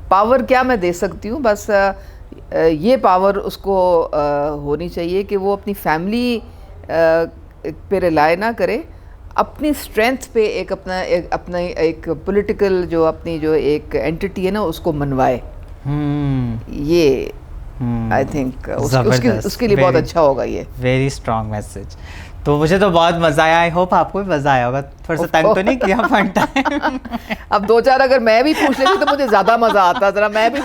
पावर क्या मैं दे सकती हूँ, बस ये पावर उसको होनी चाहिए कि वो अपनी फैमिली पे रिलाय ना करे, अपनी स्ट्रेंथ पे अपना एक पॉलिटिकल जो अपनी जो एक एंटिटी है ना उसको मनवाए। ये आई थिंक उसके लिए बहुत अच्छा होगा। ये वेरी स्ट्रॉन्ग मैसेज। तो मुझे तो बहुत मज़ा आया, आई होप आपको भी मज़ा आया होगा। थोड़ा सा तंग तो नहीं किया फन टाइम? अब 2-4 अगर मैं भी पूछ लेती तो मुझे ज़्यादा मज़ा आता, ज़रा मैं भी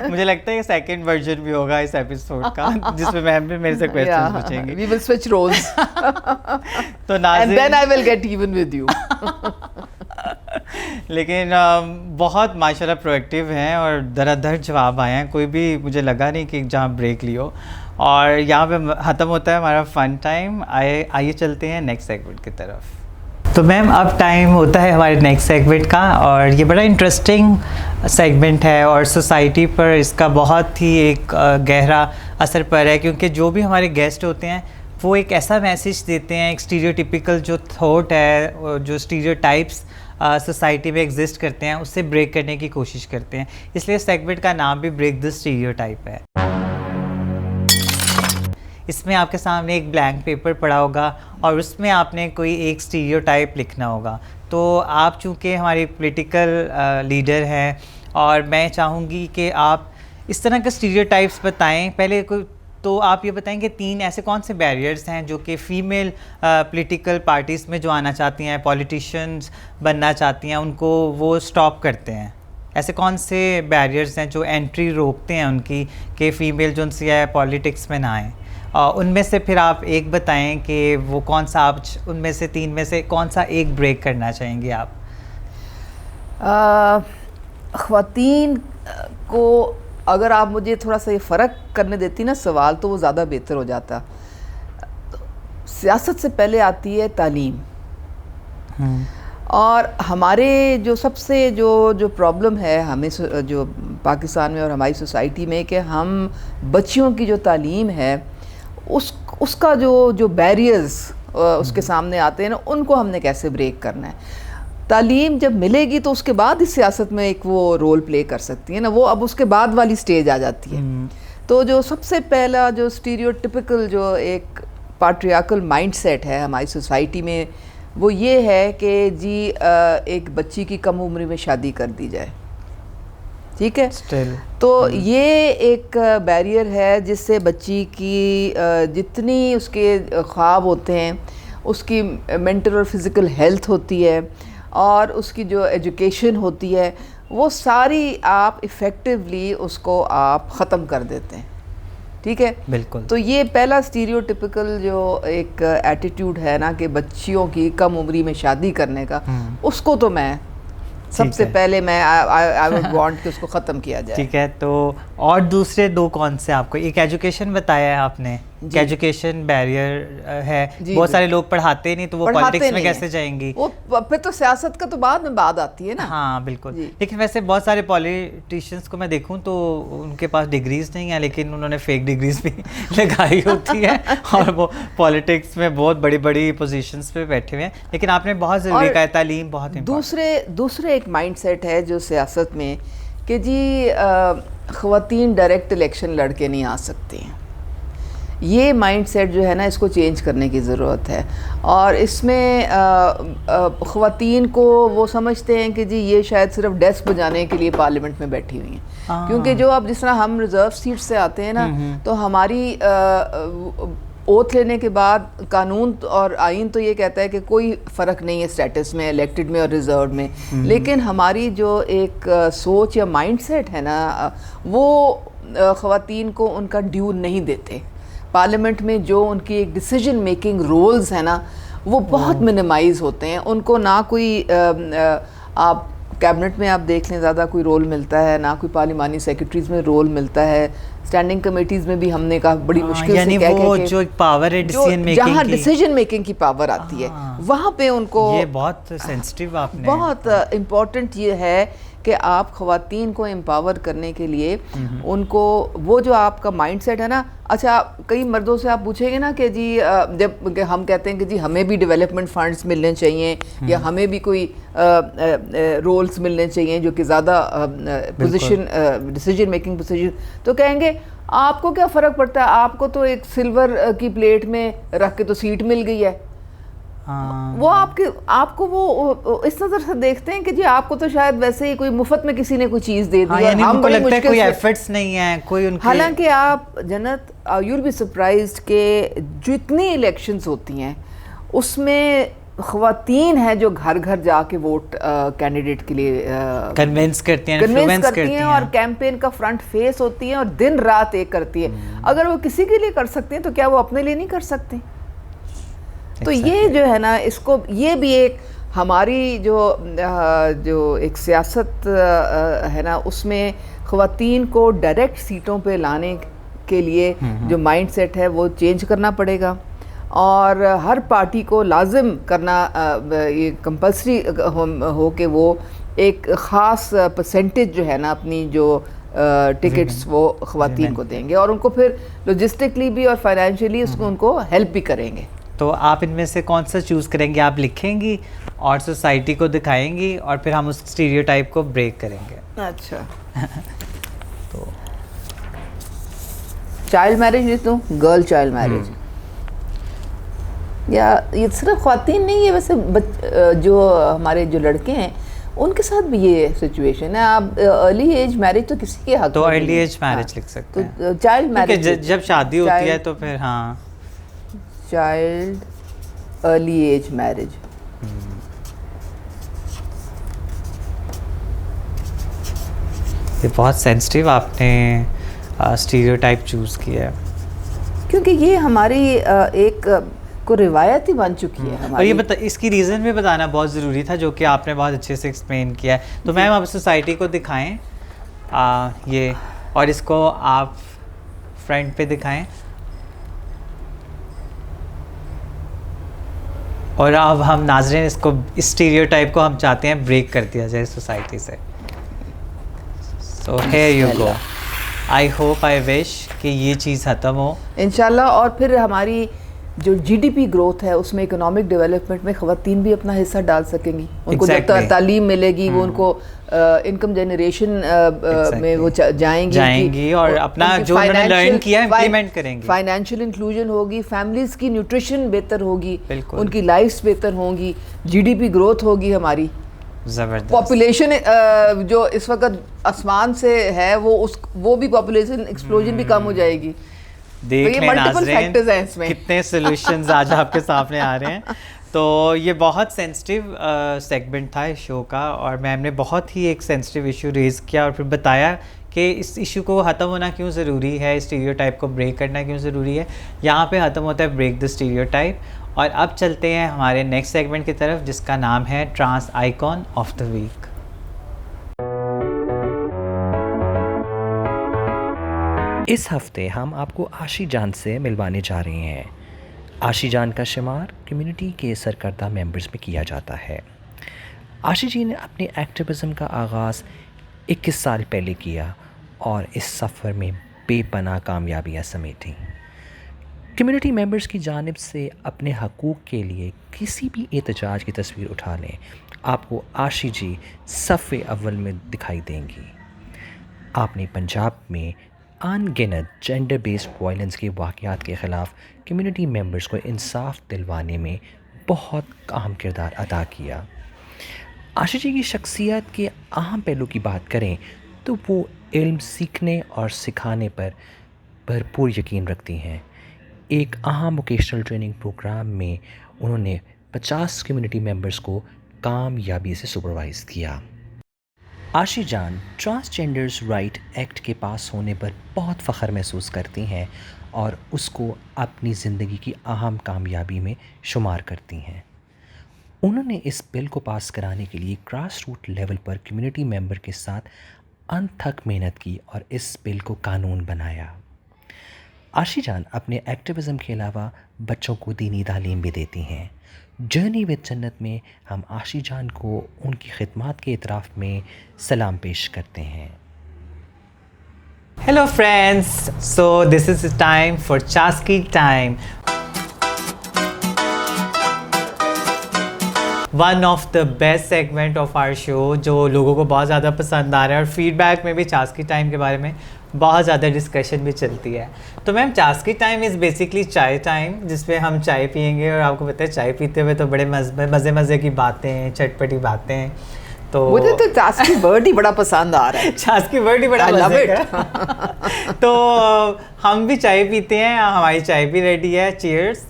मुझे लगता है ये सेकंड वर्जन भी होगा इस एपिसोड का, जिसमें मैम भी मेरे से क्वेश्चंस पूछेंगी। We will switch roles. तो Nazir, and then I will get even with you. लेकिन बहुत माशाल्लाह प्रोएक्टिव हैं और धड़ाधड़ जवाब आए हैं, कोई भी मुझे लगा नहीं कि जहाँ ब्रेक लियो। और यहाँ पे ख़त्म होता है हमारा फ़न टाइम। आइए चलते हैं नेक्स्ट सेगमेंट की तरफ। तो मैम अब टाइम होता है हमारे नेक्स्ट सेगमेंट का, और ये बड़ा इंटरेस्टिंग सेगमेंट है और सोसाइटी पर इसका बहुत ही एक गहरा असर पड़ रहा है, क्योंकि जो भी हमारे गेस्ट होते हैं वो एक ऐसा मैसेज देते हैं, एक स्टीरियोटिपिकल जो थॉट है, जो स्टीरियोटाइप्स सोसाइटी में एग्जिस्ट करते हैं उससे ब्रेक करने की कोशिश करते हैं। इसलिए सेगमेंट का नाम भी ब्रेक द स्टीरियोटाइप है। इसमें आपके सामने एक ब्लैंक पेपर पड़ा होगा और उसमें आपने कोई एक स्टीरियोटाइप लिखना होगा। तो आप चूँकि हमारे पॉलिटिकल लीडर हैं और मैं चाहूँगी कि आप इस तरह के स्टीरियोटाइप्स बताएं। पहले कोई तो आप ये बताएं कि 3 ऐसे कौन से बैरियर्स हैं जो कि फ़ीमेल पॉलिटिकल पार्टीज़ में जो आना चाहती हैं, पॉलिटिशियंस बनना चाहती हैं, उनको वो स्टॉप करते हैं। ऐसे कौन से बैरियर्स हैं जो एंट्री रोकते हैं उनकी कि फ़ीमेल जो उनसे है पॉलिटिक्स में ना आएँ? उनमें से फिर आप एक बताएं कि वो कौन सा, आप उनमें से 3 में से कौन सा एक ब्रेक करना चाहेंगे आप? ख़वातीन को अगर आप मुझे थोड़ा सा ये फ़र्क करने देती ना सवाल, तो वो ज़्यादा बेहतर हो जाता। सियासत से पहले आती है तालीम, और हमारे जो सबसे जो प्रॉब्लम है हमें जो पाकिस्तान में और हमारी सोसाइटी में, कि हम बच्चियों की जो तालीम है उसका जो बैरियर्स उसके सामने आते हैं ना, उनको हमने कैसे ब्रेक करना है। तालीम जब मिलेगी तो उसके बाद इस सियासत में एक वो रोल प्ले कर सकती है ना, वो अब उसके बाद वाली स्टेज आ जाती है। तो जो सबसे पहला जो स्टीरियोटिपिकल जो एक पैट्रियार्कल माइंडसेट है हमारी सोसाइटी में, वो ये है कि जी एक बच्ची की कम उम्र में शादी कर दी जाए, ठीक है। तो ये एक बैरियर है जिससे बच्ची की जितनी उसके ख्वाब होते हैं, उसकी मेंटल और फिज़िकल हेल्थ होती है और उसकी जो एजुकेशन होती है, वो सारी आप इफ़ेक्टिवली उसको आप ख़त्म कर देते हैं, ठीक है। बिल्कुल। तो ये पहला स्टीरियोटिपिकल जो एक एटीट्यूड है ना कि बच्चियों की कम उम्री में शादी करने का, उसको तो मैं सबसे पहले मैं आई वुड वांट कि उसको ख़त्म किया जाए। ठीक है। तो और दूसरे 2 कौन से आपको? एक एजुकेशन बताया है आपने कि एजुकेशन बैरियर है, बहुत सारे लोग पढ़ाते नहीं, तो वो पॉलिटिक्स में कैसे जाएंगी? वो फिर तो सियासत का तो बाद में बात आती है ना। हाँ बिल्कुल। लेकिन वैसे बहुत सारे पॉलिटिशियंस को मैं देखूं तो उनके पास डिग्रीज नहीं है, लेकिन उन्होंने फेक डिग्रीज भी लगाई होती है और वो पॉलिटिक्स में बहुत बड़ी बड़ी पोजीशंस पे बैठे हुए हैं। लेकिन आपने बहुत ज़रूरी कहा, तालीम बहुत दूसरे एक माइंडसेट है जो सियासत में कि जी ख़वातीन डायरेक्ट इलेक्शन लड़ के नहीं आ सकती हैं। ये माइंडसेट जो है ना, इसको चेंज करने की ज़रूरत है। और इसमें ख़वातीन को वो समझते हैं कि जी ये शायद सिर्फ डेस्क बजाने के लिए पार्लियामेंट में बैठी हुई हैं, क्योंकि जो अब जिस तरह हम रिज़र्व सीट से आते हैं ना, तो हमारी ओथ लेने के बाद कानून और आइन तो ये कहता है कि कोई फ़र्क नहीं है स्टेटस में, इलेक्टेड में और रिज़र्व में, लेकिन हमारी जो एक सोच या माइंडसेट है ना, वो ख़वातीन को उनका ड्यू नहीं देते। पार्लियामेंट में जो उनकी एक डिसीजन मेकिंग रोल्स है ना, वो बहुत मिनिमाइज़ होते हैं। उनको ना कोई आप कैबिनेट में आप देख लें ज़्यादा कोई रोल मिलता है, ना कोई पार्लिमानी सेक्रेटरीज़ में रोल मिलता है। स्टैंडिंग कमेटीज़ में भी हमने कहा बड़ी मुश्किल से जो एक पावर है डिसीजन मेकिंग की, जहाँ डिसीजन मेकिंग की पावर आती है, वहाँ पे उनको ये बहुत सेंसिटिव आपने बहुत इम्पॉर्टेंट ये है कि आप ख़वातीन को एम्पावर करने के लिए उनको वो जो आपका माइंडसेट है ना, अच्छा कई मर्दों से आप पूछेंगे ना कि जी जब हम कहते हैं कि जी हमें भी डेवलपमेंट फंड्स मिलने चाहिए या हमें भी कोई रोल्स मिलने चाहिए जो कि ज़्यादा पोजीशन डिसीजन मेकिंग पोजीशन, तो कहेंगे आपको क्या फ़र्क पड़ता है, आपको तो एक सिल्वर की प्लेट में रख के तो सीट मिल गई है। वो आपको वो इस नज़र से देखते हैं कि जी आपको तो शायद वैसे ही कोई मुफ्त में किसी ने कोई चीज़ दे दी, यानी उनको लगता है कोई एफर्ट्स नहीं है कोई उनके। हालांकि आप जन्नत यू विल बी सरप्राइज्ड कि जितनी इलेक्शंस होती हैं उसमें ख़वातीन हैं जो घर घर जाके वोट कैंडिडेट के लिए कन्विंस करती हैं और कैंपेन का फ्रंट फेस होती हैं और दिन रात एक करती है। अगर वो किसी के लिए कर सकते हैं तो क्या वो अपने लिए नहीं कर सकते? तो ये जो है ना, इसको ये भी एक हमारी जो एक सियासत है ना, उसमें ख़वातीन को डायरेक्ट सीटों पे लाने के लिए जो माइंडसेट है वो चेंज करना पड़ेगा। और हर पार्टी को लाजिम करना ये कंपल्सरी हो कि वो एक ख़ास परसेंटेज जो है ना अपनी जो टिकट्स वो ख़वातीन को देंगे और उनको फिर लॉजिस्टिकली भी और फाइनेंशियली उसको उनको हेल्प भी करेंगे। तो आप इनमें से कौन सा चूज़ करेंगे? आप लिखेंगी और सोसाइटी को दिखाएंगी और फिर हम उस स्टीरियोटाइप को ब्रेक करेंगे। अच्छा तो चाइल्ड मैरिज लिख दूँ, गर्ल चाइल्ड मैरिज, या ये सिर्फ ख्वातीन नहीं है वैसे जो हमारे जो लड़के हैं उनके साथ भी ये सिचुएशन है। आप अर्ली एज मैरिज तो किसी के हक तो अर्ली एज मैरिज लिख सकते हैं। तो चाइल्ड मैरिज जब शादी होती है तो फिर हाँ चाइल्ड अर्ली एज मैरिज। ये बहुत सेंसिटिव आपने स्टीरियोटाइप चूज़ किया है क्योंकि ये हमारी एक को रिवायत ही बन चुकी है हमारी। और ये इसकी रीज़न भी बताना बहुत ज़रूरी था जो कि आपने बहुत अच्छे से एक्सप्लेन किया है। तो मैम आप सोसाइटी को दिखाएं ये, और इसको आप फ्रंट पे दिखाएं। और अब हम नाज़रीन इसको स्टीरियोटाइप को हम चाहते हैं ब्रेक कर दिया जाए सोसाइटी से। सो here you go. I hope I wish कि ये चीज़ ख़त्म हो इंशाल्लाह। और फिर हमारी जो जीडीपी ग्रोथ है उसमें इकोनॉमिक डेवलपमेंट में ख़वातीन भी अपना हिस्सा डाल सकेंगी। उनको जब तक तालीम मिलेगी वो उनको इनकम जनरेशन में वो जाएंगी और अपना जो उन्होंने लर्न किया इम्प्लीमेंट करेंगी। फाइनेंशियल इंक्लूजन होगी, फैमिलीज की न्यूट्रिशन बेहतर होगी, उनकी लाइफ्स बेहतर होंगी, जीडीपी ग्रोथ होगी हमारी। ज़बरदस्त। पॉपुलेशन जो इस वक्त आसमान से है वो भी पॉपुलेशन एक्सप्लोजन भी कम हो जाएगी। देख तो लें नाज़रीन कितने सॉल्यूशंस आज आपके सामने आ रहे हैं। तो ये बहुत सेंसिटिव सेगमेंट था इस शो का और मैम ने बहुत ही एक सेंसिटिव इशू रेज़ किया और फिर बताया कि इस इशू को ख़त्म होना क्यों ज़रूरी है, स्टीरियोटाइप को ब्रेक करना क्यों ज़रूरी है। यहाँ पे ख़त्म होता है ब्रेक द स्टीरियोटाइप। और अब चलते हैं हमारे नेक्स्ट सेगमेंट की तरफ जिसका नाम है trans icon of the week. इस हफ्ते हम आपको आशी जान से मिलवाने जा रहे हैं। आशी जान का शुमार कम्युनिटी के सरकर्दा मेंबर्स में किया जाता है। आशी जी ने अपने एक्टिविज़म का आगाज़ 21 साल पहले किया और इस सफ़र में बेपनाह कामयाबियाँ समेटी। कम्युनिटी मेंबर्स की जानिब से अपने हकूक़ के लिए किसी भी एहतजाज की तस्वीर उठा लें, आपको आशी जी सफ़े अव्वल में दिखाई देंगी। आपने पंजाब में अनगिनत जेंडर बेस्ड वायलेंस के वाक़यात के ख़िलाफ़ कम्युनिटी मेंबर्स को इंसाफ दिलवाने में बहुत अहम किरदार अदा किया। आशी जी की शख्सियत के अहम पहलू की बात करें तो वो इल्म सीखने और सिखाने पर भरपूर यकीन रखती हैं। एक अहम वोकेशनल ट्रेनिंग प्रोग्राम में उन्होंने 50 कम्युनिटी मेंबर्स को कामयाबी से सुपरवाइज़ किया। आशी जान ट्रांसजेंडर्स राइट एक्ट के पास होने पर बहुत फ़ख्र महसूस करती हैं और उसको अपनी ज़िंदगी की अहम कामयाबी में शुमार करती हैं। उन्होंने इस बिल को पास कराने के लिए ग्रास रूट लेवल पर कम्युनिटी मेंबर के साथ अनथक मेहनत की और इस बिल को कानून बनाया। आशी जान अपने एक्टिविज़म के अलावा बच्चों को दीनी तालीम भी देती हैं। जर्नी विद जन्नत में हम आशी जान को उनकी खिदमत के इतराफ़ में सलाम पेश करते हैं। Hello friends, so this is time for Chaski time, one of the best segment of our show जो लोगों को बहुत ज़्यादा पसंद आ रहा है और फीडबैक में भी चास्की टाइम के बारे में बहुत ज़्यादा डिस्कशन भी चलती है। तो मैम चास्की टाइम इज़ बेसिकली चाय टाइम जिसमें हम चाय पियेंगे और आपको पता है चाय पीते हुए तो बड़े मज़े की बातें, चटपटी बातें। तो मुझे तो चास्की वर्ड ही बड़ा पसंद आ रहा है। चास्की वर्ड ही बड़ा मज़े का। तो हम भी चाय पीते हैं, हमारी चाय भी रेडी है। चीयर्स।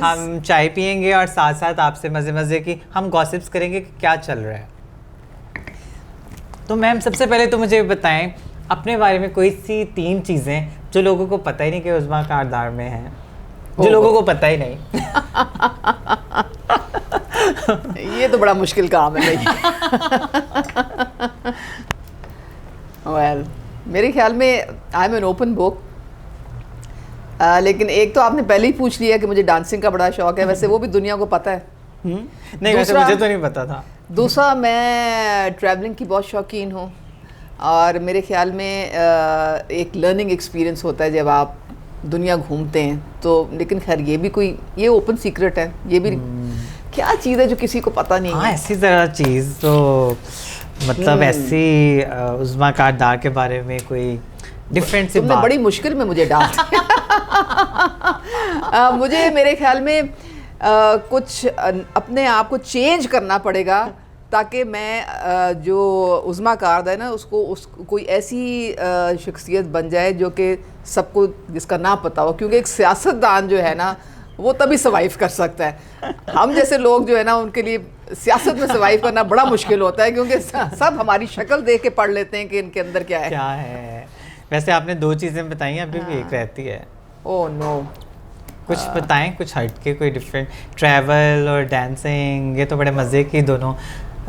हम चाय पियेंगे और साथ साथ आपसे मज़े की हम गॉसिप्स करेंगे कि क्या चल रहा है। तो मैम सबसे पहले तो मुझे बताएं अपने बारे में कोई सी 3 चीज़ें जो लोगों को पता ही नहीं कि उज़्मा कारदार में हैं, जो लोगों को पता ही नहीं। ये तो बड़ा मुश्किल काम है भाई। वेल, मेरे ख्याल में I am an open book. लेकिन एक तो आपने पहले ही पूछ लिया कि मुझे डांसिंग का बड़ा शौक है, वैसे वो भी दुनिया को पता है। नहीं, वैसे मुझे तो नहीं पता था। दूसरा, मैं ट्रैवलिंग की बहुत शौकीन हूँ और मेरे ख्याल में एक लर्निंग एक्सपीरियंस होता है जब आप दुनिया घूमते हैं तो। लेकिन खैर ये ओपन सीक्रेट है, ये भी क्या चीज़ है जो किसी को पता नहीं है। ऐसी तरह चीज़ तो मतलब ऐसी उज़्मा कारदार के बारे में कोई डिफरेंट सी तुमने बात। बड़ी मुश्किल में मुझे डाल मुझे मेरे ख्याल में कुछ अपने आप को चेंज करना पड़ेगा ताकि मैं जो उज़्मा कारद है ना उसको कोई ऐसी शख्सियत बन जाए जो कि सबको जिसका ना पता हो, क्योंकि एक सियासतदान जो है ना वो तभी सर्वाइव कर सकता है। हम जैसे लोग जो है ना उनके लिए सियासत में सर्वाइव करना बड़ा मुश्किल होता है, क्योंकि सब हमारी शक्ल देख के पढ़ लेते हैं कि इनके अंदर क्या है। वैसे आपने 2 चीज़ें बताई हैं, अभी भी एक रहती है। ओह नो, कुछ बताएं, कुछ हटके, कोई डिफरेंट। ट्रैवल और डांसिंग, ये तो बड़े मज़े की दोनों।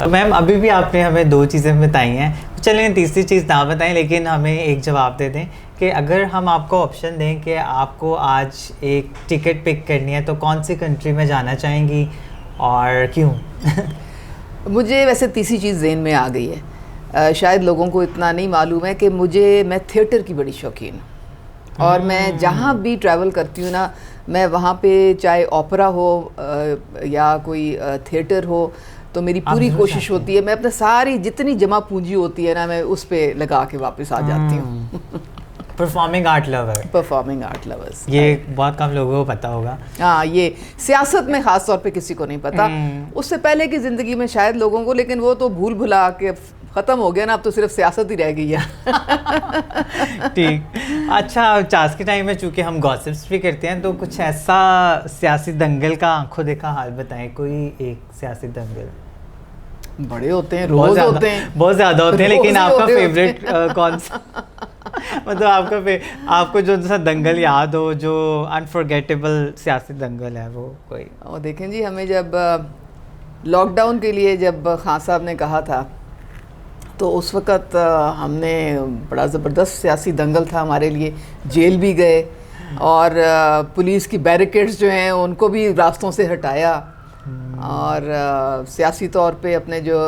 मैम अभी भी आपने हमें 2 चीज़ें बताई हैं, चलें तीसरी चीज़ ना बताएं, लेकिन हमें एक जवाब दे दें कि अगर हम आपको ऑप्शन दें कि आपको आज एक टिकट पिक करनी है तो कौन सी कंट्री में जाना चाहेंगी और क्यों? मुझे वैसे तीसरी चीज़ ज़हन में आ गई है। शायद लोगों को इतना नहीं मालूम है कि मैं थिएटर की बड़ी शौकीन हूँ और मैं जहाँ भी ट्रैवल करती हूँ ना, मैं वहाँ पे चाहे ओपेरा हो या कोई थिएटर हो, तो मेरी पूरी कोशिश होती है मैं अपने सारी जितनी जमा पूंजी होती है ना मैं उस पे लगा के वापस आ जाती हूँ। परफॉर्मिंग आर्ट लवर्स, ये बहुत कम लोगों को पता होगा। हाँ, ये सियासत में ख़ास तौर पे किसी को नहीं पता। उससे पहले की ज़िंदगी में शायद लोगों को, लेकिन वो तो भूल भुला के ख़त्म हो गया ना, अब तो सिर्फ सियासत ही रह गई है। ठीक। अच्छा, चास के टाइम में चूँकि हम गॉसिप्स भी करते हैं, तो कुछ ऐसा सियासी दंगल का आंखों देखा हाल बताएं, कोई एक सियासी दंगल। बड़े होते हैं, रोज़ होते हैं, बहुत ज़्यादा होते हैं, लेकिन आपका फेवरेट कौन सा? मतलब आपको जो सा दंगल याद हो, जो अनफॉरगेटेबल सियासी दंगल है, वो कोई? और देखें जी, हमें जब लॉकडाउन के लिए जब खान साहब ने कहा था तो उस वक़्त हमने बड़ा ज़बरदस्त सियासी दंगल था हमारे लिए, जेल भी गए और पुलिस की बैरिकेड्स जो हैं उनको भी रास्तों से हटाया और सियासी तौर पे अपने जो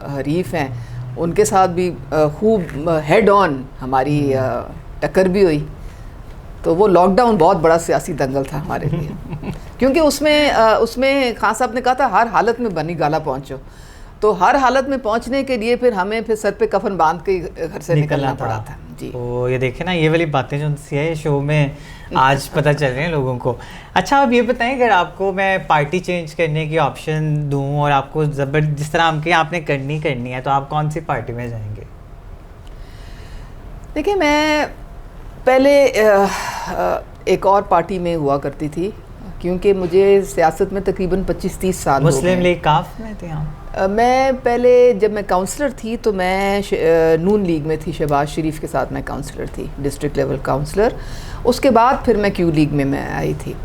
हरीफ हैं उनके साथ भी खूब हेड ऑन हमारी टक्कर भी हुई। तो वो लॉकडाउन बहुत बड़ा सियासी दंगल था हमारे लिए क्योंकि उसमें खान साहब ने कहा था हर हालत में बनी गाला पहुँचो, तो हर हालत में पहुंचने के लिए फिर हमें सर पे कफन बांध के घर से निकलना पड़ा था जी। तो ये देखें ना, ये वाली बातें जो CIA शो में आज पता चल रहे हैं लोगों को। अच्छा, अब ये बताएं, अगर आपको मैं पार्टी चेंज करने की ऑप्शन दूं और आपको जिस तरह आपने करनी है, तो आप कौन सी पार्टी में जाएंगे? देखिए, मैं पहले एक और पार्टी में हुआ करती थी क्योंकि मुझे सियासत में तकरीबन 25-30 साल हो गए। मुस्लिम लीग काफ में थे आप? मैं पहले जब मैं काउंसलर थी तो मैं नून लीग में थी, शहबाज शरीफ के साथ मैं काउंसलर थी, डिस्ट्रिक्ट लेवल काउंसलर। उसके बाद फिर मैं क्यू लीग में मैं आई थी।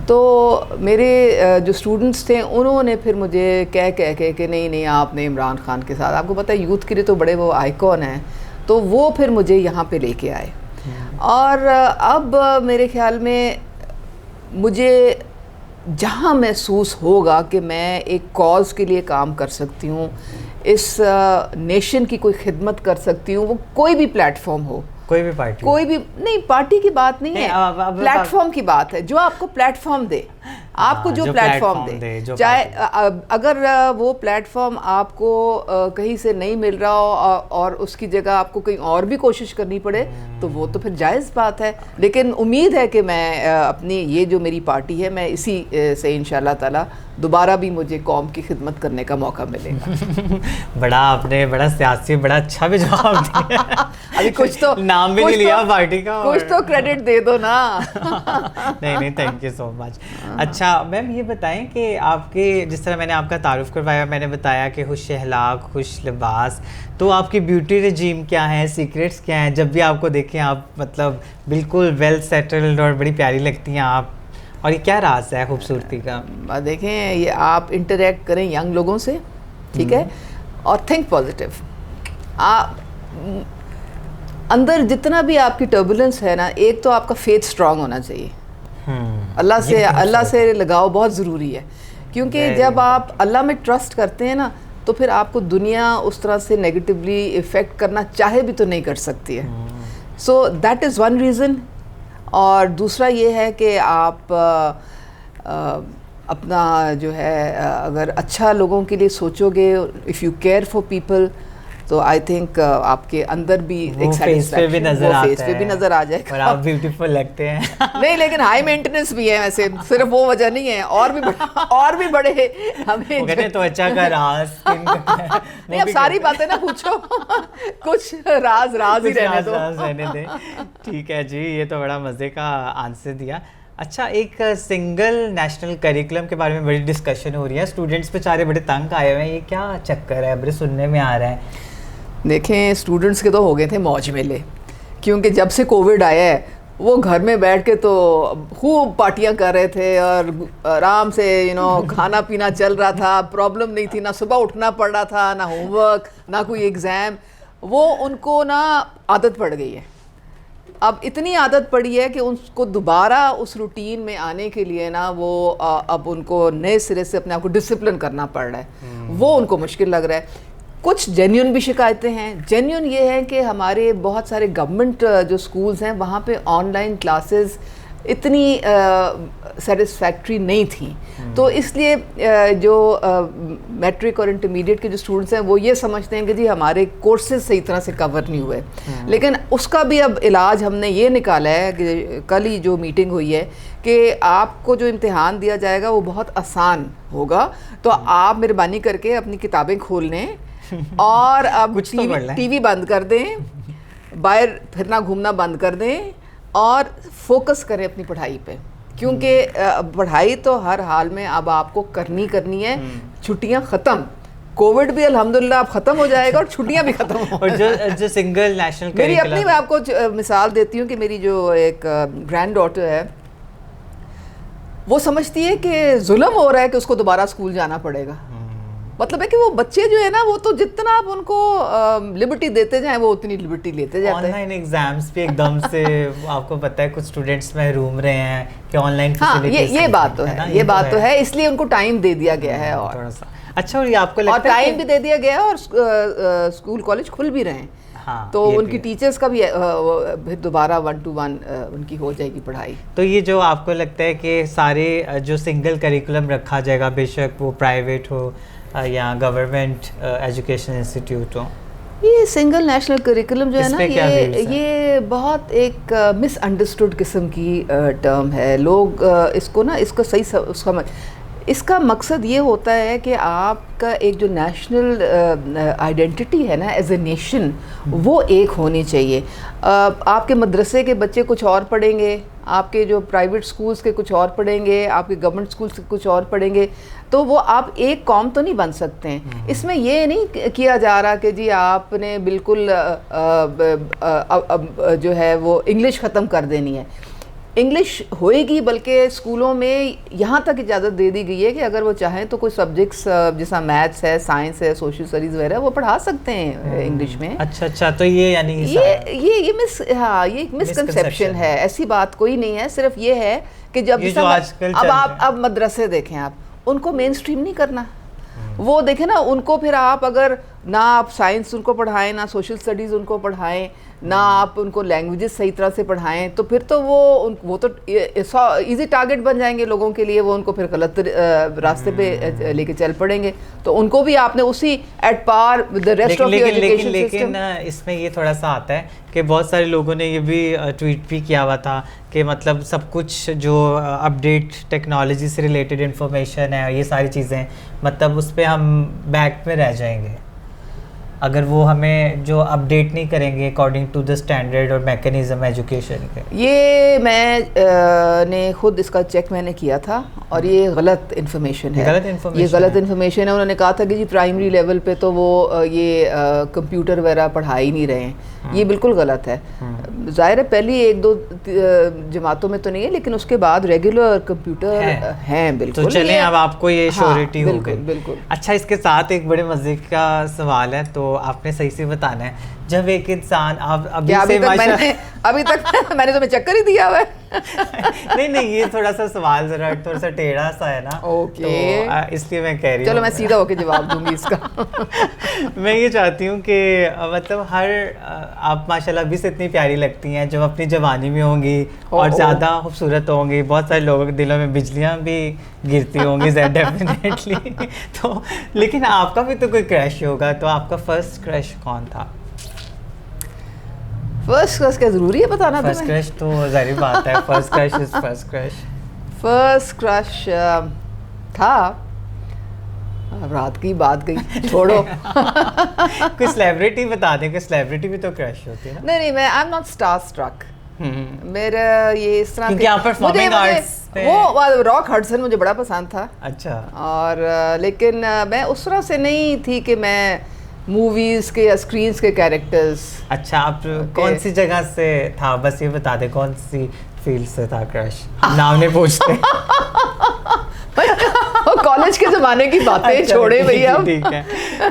तो मेरे जो स्टूडेंट्स थे उन्होंने फिर मुझे कह के नहीं आपने इमरान खान के साथ, आपको पता है यूथ के लिए तो बड़े वो आइकॉन हैं, तो वो फिर मुझे यहाँ पे लेके आए। और अब मेरे ख्याल में मुझे जहाँ महसूस होगा कि मैं एक कॉज़ के लिए काम कर सकती हूँ, इस नेशन की कोई खिदमत कर सकती हूँ, वो कोई भी प्लेटफॉर्म हो, कोई भी पार्टी, कोई भी नहीं, पार्टी की बात नहीं है, प्लेटफॉर्म की बात है। जो आपको प्लेटफॉर्म दे, आपको जो प्लेटफॉर्म दे, चाहे अगर वो प्लेटफॉर्म आपको कहीं से नहीं मिल रहा हो और उसकी जगह आपको कहीं और भी कोशिश करनी पड़े, तो वो तो फिर जायज़ बात है। लेकिन उम्मीद है कि मैं अपनी ये जो मेरी पार्टी है, मैं इसी से इंशाल्लाह ताला दोबारा भी मुझे कौम की खिदमत करने का मौका मिलेगा। आपने बड़ा सियासी, बड़ा अच्छा भी जवाब दिया। अभी कुछ तो नाम भी नहीं लिया पार्टी का, कुछ तो क्रेडिट दे दो ना। नहीं, थैंक यू सो मच। अच्छा मैम, ये बताएं कि आपके, जिस तरह मैंने आपका तारुफ करवाया, मैंने बताया कि खुश अखलाक, खुश लिबास, तो आपकी ब्यूटी रेजीम क्या है, सीक्रेट्स क्या हैं? जब भी आपको देखें आप मतलब बिल्कुल वेल सेटल्ड और बड़ी प्यारी लगती हैं आप, और ये क्या राज है खूबसूरती का? देखें, ये आप इंटरेक्ट करें यंग लोगों से, ठीक है, और थिंक पॉजिटिव। अंदर जितना भी आपकी टर्बुलेंस है ना, एक तो आपका फेथ स्ट्रांग होना चाहिए। अल्लाह से लगाव बहुत ज़रूरी है, क्योंकि जब आप अल्लाह में ट्रस्ट करते हैं ना, तो फिर आपको दुनिया उस तरह से नेगेटिवली इफ़ेक्ट करना चाहे भी तो नहीं कर सकती है। So that is one reason. और दूसरा ये है कि आप अपना जो है अगर अच्छा लोगों के लिए सोचोगे, if you care for people, तो आई थिंक आपके अंदर भी एक फेस पे भी नजर आता है, फेस पे भी नजर आ जाएगा और आप ब्यूटीफुल लगते हैं। नहीं, लेकिन हाई मेंटेनेंस भी है वैसे, सिर्फ वो वजह नहीं है, और भी बड़े हमें वो कहते हैं त्वचा का राज, स्किन का नहीं, अब सारी बातें ना पूछो कुछ राज ही रहने दो। राज रहने दें। ठीक है जी, ये तो बड़ा मज़े का आंसर दिया। अच्छा, एक सिंगल नेशनल करिकुलम के बारे में बड़ी डिस्कशन हो रही है, स्टूडेंट्स बेचारे बड़े तंग आए हुए हैं, ये क्या चक्कर है, बड़े सुनने में आ रहा है। देखें, स्टूडेंट्स के तो हो गए थे मौज मेले, क्योंकि जब से कोविड आया है वो घर में बैठ के तो खूब पार्टियां कर रहे थे और आराम से खाना पीना चल रहा था, प्रॉब्लम नहीं थी, ना सुबह उठना पड़ रहा था, ना होमवर्क, ना कोई एग्ज़ाम। वो उनको ना आदत पड़ गई है। अब इतनी आदत पड़ी है कि उनको दोबारा उस रूटीन में आने के लिए ना वो अब उनको नए सिरे से अपने आप को डिसिप्लिन करना पड़ रहा है। वो उनको मुश्किल लग रहा है। कुछ जेन्युइन भी शिकायतें हैं। जेन्युइन ये है कि हमारे बहुत सारे गवर्नमेंट जो स्कूल्स हैं वहाँ पे ऑनलाइन क्लासेस इतनी सेटिस्फैक्ट्री नहीं थी, तो इसलिए जो मैट्रिक और इंटरमीडिएट के जो स्टूडेंट्स हैं वो ये समझते हैं कि जी हमारे कोर्सेज सही तरह से कवर नहीं हुए। लेकिन उसका भी अब इलाज हमने ये निकाला है कि कल ही जो मीटिंग हुई है कि आपको जो इम्तिहान दिया जाएगा वो बहुत आसान होगा, तो आप मेहरबानी करके अपनी किताबें खोल लें और अब टीवी बंद कर दें, बाहर फिरना घूमना बंद कर दें और फोकस करें अपनी पढ़ाई पे, क्योंकि पढ़ाई तो हर हाल में अब आपको करनी है। छुट्टियां ख़त्म, कोविड भी अल्हम्दुलिल्लाह अब ख़त्म हो जाएगा और छुट्टियां भी ख़त्म हो और जो सिंगल नेशनल मेरी अपनी, मैं आपको मिसाल देती हूँ कि मेरी जो एक ग्रैंड डॉटर है वो समझती है कि जुल्म हो रहा है कि उसको दोबारा स्कूल जाना पड़ेगा। मतलब है कि वो बच्चे जो है ना, वो तो जितना आप उनको लिबर्टी देते जाएं वो उतनी लिबर्टी लेते जाते हैं। ऑनलाइन एग्जाम्स भी एकदम से आपको पता है कुछ स्टूडेंट्स महरूम रहे हैं कि ऑनलाइन फैसिलिटीज। ये बात तो है, ये बात तो है, इसलिए उनको टाइम दे दिया गया है और थोड़ा सा अच्छा, और ये आपको लगता है टाइम भी दे दिया गया है और स्कूल कॉलेज खुल भी रहे हैं। हाँ, तो उनकी टीचर्स का भी फिर दोबारा 1-to-1 उनकी हो जाएगी पढ़ाई। तो ये जो आपको लगता है कि सारे जो सिंगल करिकुलम रखा जाएगा, बेशक वो प्राइवेट हो या गवर्नमेंट एजुकेशन इंस्टीट्यूट हो, ये सिंगल नेशनल करिकुलम जो है ना, ये बहुत एक मिसअंडरस्टूड किस्म की टर्म है। लोग इसको ना, इसको सही समझ, इसका मकसद ये होता है कि आपका एक जो नेशनल आइडेंटिटी है ना एज ए नेशन, वो एक होनी चाहिए। आपके मदरसे के बच्चे कुछ और पढ़ेंगे, आपके जो प्राइवेट स्कूल्स के कुछ और पढ़ेंगे, आपके गवर्नमेंट स्कूल्स के कुछ और पढ़ेंगे, तो वो आप एक कौम तो नहीं बन सकते हैं। इसमें ये नहीं किया जा रहा कि जी आपने बिल्कुल जो है वो इंग्लिश ख़त्म कर देनी है। इंग्लिश होएगी, बल्कि स्कूलों में यहाँ तक इजाज़त दे दी गई है कि अगर वो चाहें तो कोई सब्जेक्ट्स जैसा मैथ्स है, साइंस है, सोशल स्टडीज़ वगैरह वो पढ़ा सकते हैं इंग्लिश में। अच्छा, तो ये यानी ये एक मिसकंसेप्शन है, ऐसी बात कोई नहीं है। सिर्फ ये है कि जब अब मदरसे देखें, आप उनको मेन स्ट्रीम नहीं करना। वो देखें ना, उनको फिर आप अगर ना आप साइंस उनको पढ़ाएं, ना सोशल स्टडीज़ उनको पढ़ाएं, ना आप उनको लैंग्वेजेस सही तरह से पढ़ाएं, तो फिर तो वो तो इजी टारगेट बन जाएंगे लोगों के लिए। वो उनको फिर गलत रास्ते पे लेके चल पड़ेंगे। तो उनको भी आपने उसी at par with the rest of your education system. लेकिन इसमें ये थोड़ा सा आता है कि बहुत सारे लोगों ने ये भी ट्वीट भी किया हुआ था कि मतलब सब कुछ जो अपडेट टेक्नोलॉजी से रिलेटेड इन्फॉर्मेशन है, ये सारी चीज़ें, मतलब उस पर हम बैक में रह जाएंगे अगर वो हमें जो अपडेट नहीं करेंगे अकॉर्डिंग टू द स्टैंडर्ड और मैकेनिज्म एजुकेशन के। ये मैं ने खुद इसका चेक मैंने किया था और ये गलत इन्फॉर्मेशन है। ये गलत इन्फॉर्मेशन है। उन्होंने कहा था कि जी प्राइमरी लेवल पे तो वो ये कंप्यूटर वगैरह पढ़ा ही नहीं रहे हैं। ये बिल्कुल गलत है। ज़ाहिर है पहली 1-2 जमातों में तो नहीं है, लेकिन उसके बाद रेगुलर कंप्यूटर हैं बिल्कुल। तो चलें अब आपको ये श्योरिटी हो गई। बिल्कुल। अच्छा, इसके साथ एक बड़े मजे का सवाल है, तो आपने सही से बताना है। जब एक इंसान आप अभी तक मैंने तुम्हें चक्कर ही दिया हुआ है। नहीं, ये थोड़ा सा सवाल थोड़ा सा टेढ़ा सा है ना, ओके। तो इसलिए मैं कह रही हूँ। चलो मैं सीधा होके जवाब दूंगी इसका। मैं ये चाहती हूँ कि मतलब आप माशाल्लाह अभी से इतनी प्यारी लगती हैं, जब अपनी जवानी में होंगी और ज़्यादा खूबसूरत होंगी, बहुत सारे लोगों के दिलों में बिजलियाँ भी गिरती होंगी डेफिनेटली। तो लेकिन आपका भी तो कोई क्रश होगा, तो आपका फर्स्ट क्रश कौन था? फर्स्ट क्रश क्या ज़रूरी है बताना? फर्स्ट क्रश तो जाहिर बात है, first crush is first crush. First crush था, रात की बात गई, छोड़ो। कोई सेलिब्रिटी बता दें, कोई सेलिब्रिटी भी तो क्रश होती है ना। नहीं, मैं I am not star struck. मेरा ये इस तरह क्योंकि आप परफॉर्मिंग आर्ट्स पे वो रॉक हडसन मुझे बड़ा पसंद था। अच्छा। और लेकिन मैं उस तरह से नहीं थी कि मैं मूवीज़ के या स्क्रीन्स के कैरेक्टर्स। अच्छा, आप कौन सी जगह से था, बस ये बता दे कौन सी फील्ड से था क्रश? नाम नहीं पूछते। कॉलेज के ज़माने की बातें छोड़े भैया। ठीक है।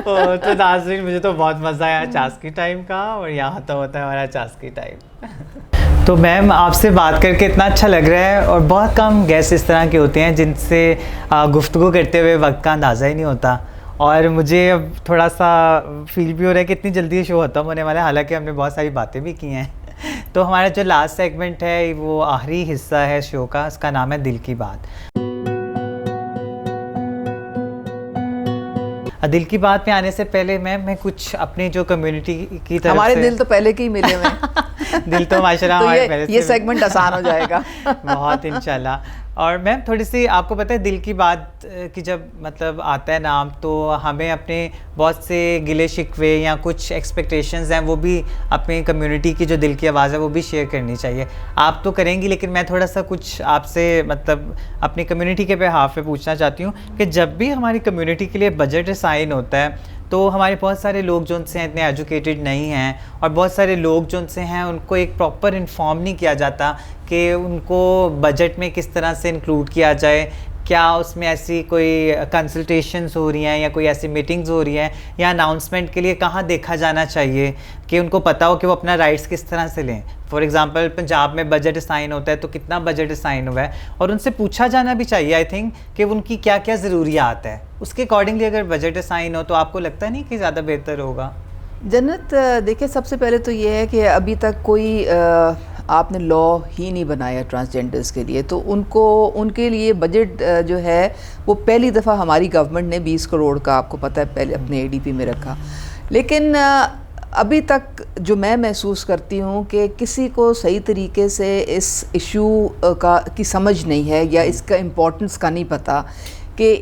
तो नाज़रीन, मुझे तो बहुत मज़ा आया चास्की टाइम का, और यहाँ तो होता है हमारा चास्की टाइम। तो मैम, आपसे बात करके इतना अच्छा लग रहा है, और बहुत कम गेस्ट इस तरह के होते हैं जिनसे गुफ्तगू करते हुए वक्त का अंदाज़ा ही नहीं होता। और मुझे अब थोड़ा सा फील भी हो रहा है कि इतनी जल्दी शो ख़त्म होने वाला है, हालांकि हमने बहुत सारी बातें भी की हैं। तो हमारा जो लास्ट सेगमेंट है वो आखिरी हिस्सा है शो का, इसका नाम है दिल की बात। दिल की बात में आने से पहले मैं कुछ अपनी जो कम्युनिटी की तरफ हमारे से दिल तो पहले के ही मिले हुए हैं। दिल तो माशाल्लाह तो हमारे पहले ये सेगमेंट आसान हो जाएगा। बहुत इंशाल्लाह। और मैम, थोड़ी सी आपको पता है दिल की बात की जब मतलब आता है नाम, तो हमें अपने बहुत से गिले शिकवे या कुछ एक्सपेक्टेशंस हैं वो भी अपनी कम्युनिटी की जो दिल की आवाज़ है वो भी शेयर करनी चाहिए। आप तो करेंगी, लेकिन मैं थोड़ा सा कुछ आपसे मतलब अपनी कम्युनिटी के बिहाफ पे पूछना चाहती हूँ कि जब भी हमारी कम्युनिटी के लिए बजट असाइन होता है, तो हमारे बहुत सारे लोग जो उनसे इतने एजुकेटेड नहीं हैं, और बहुत सारे लोग जो उनसे हैं उनको एक प्रॉपर इन्फॉर्म नहीं किया जाता कि उनको बजट में किस तरह से इंक्लूड किया जाए, क्या उसमें ऐसी कोई कंसल्टेशंस हो रही हैं या कोई ऐसी मीटिंग्स हो रही हैं, या अनाउंसमेंट के लिए कहाँ देखा जाना चाहिए कि उनको पता हो कि वो अपना राइट्स किस तरह से लें। फॉर एग्जांपल, पंजाब में बजट असाइन होता है तो कितना बजट असाइन हुआ है, और उनसे पूछा जाना भी चाहिए आई थिंक कि उनकी क्या क्या ज़रूरियात है, उसके अकॉर्डिंगली अगर बजट असाइन हो तो आपको लगता नहीं कि ज़्यादा बेहतर होगा? जन्नत, देखिए सबसे पहले तो ये है कि अभी तक कोई आपने लॉ ही नहीं बनाया ट्रांसजेंडर्स के लिए, तो उनके लिए बजट जो है वो पहली दफ़ा हमारी गवर्नमेंट ने 20 करोड़ का, आपको पता है, पहले अपने ADP में रखा। लेकिन अभी तक जो मैं महसूस करती हूँ कि किसी को सही तरीके से इस इशू की समझ नहीं है, या इसका इम्पोर्टेंस का नहीं पता कि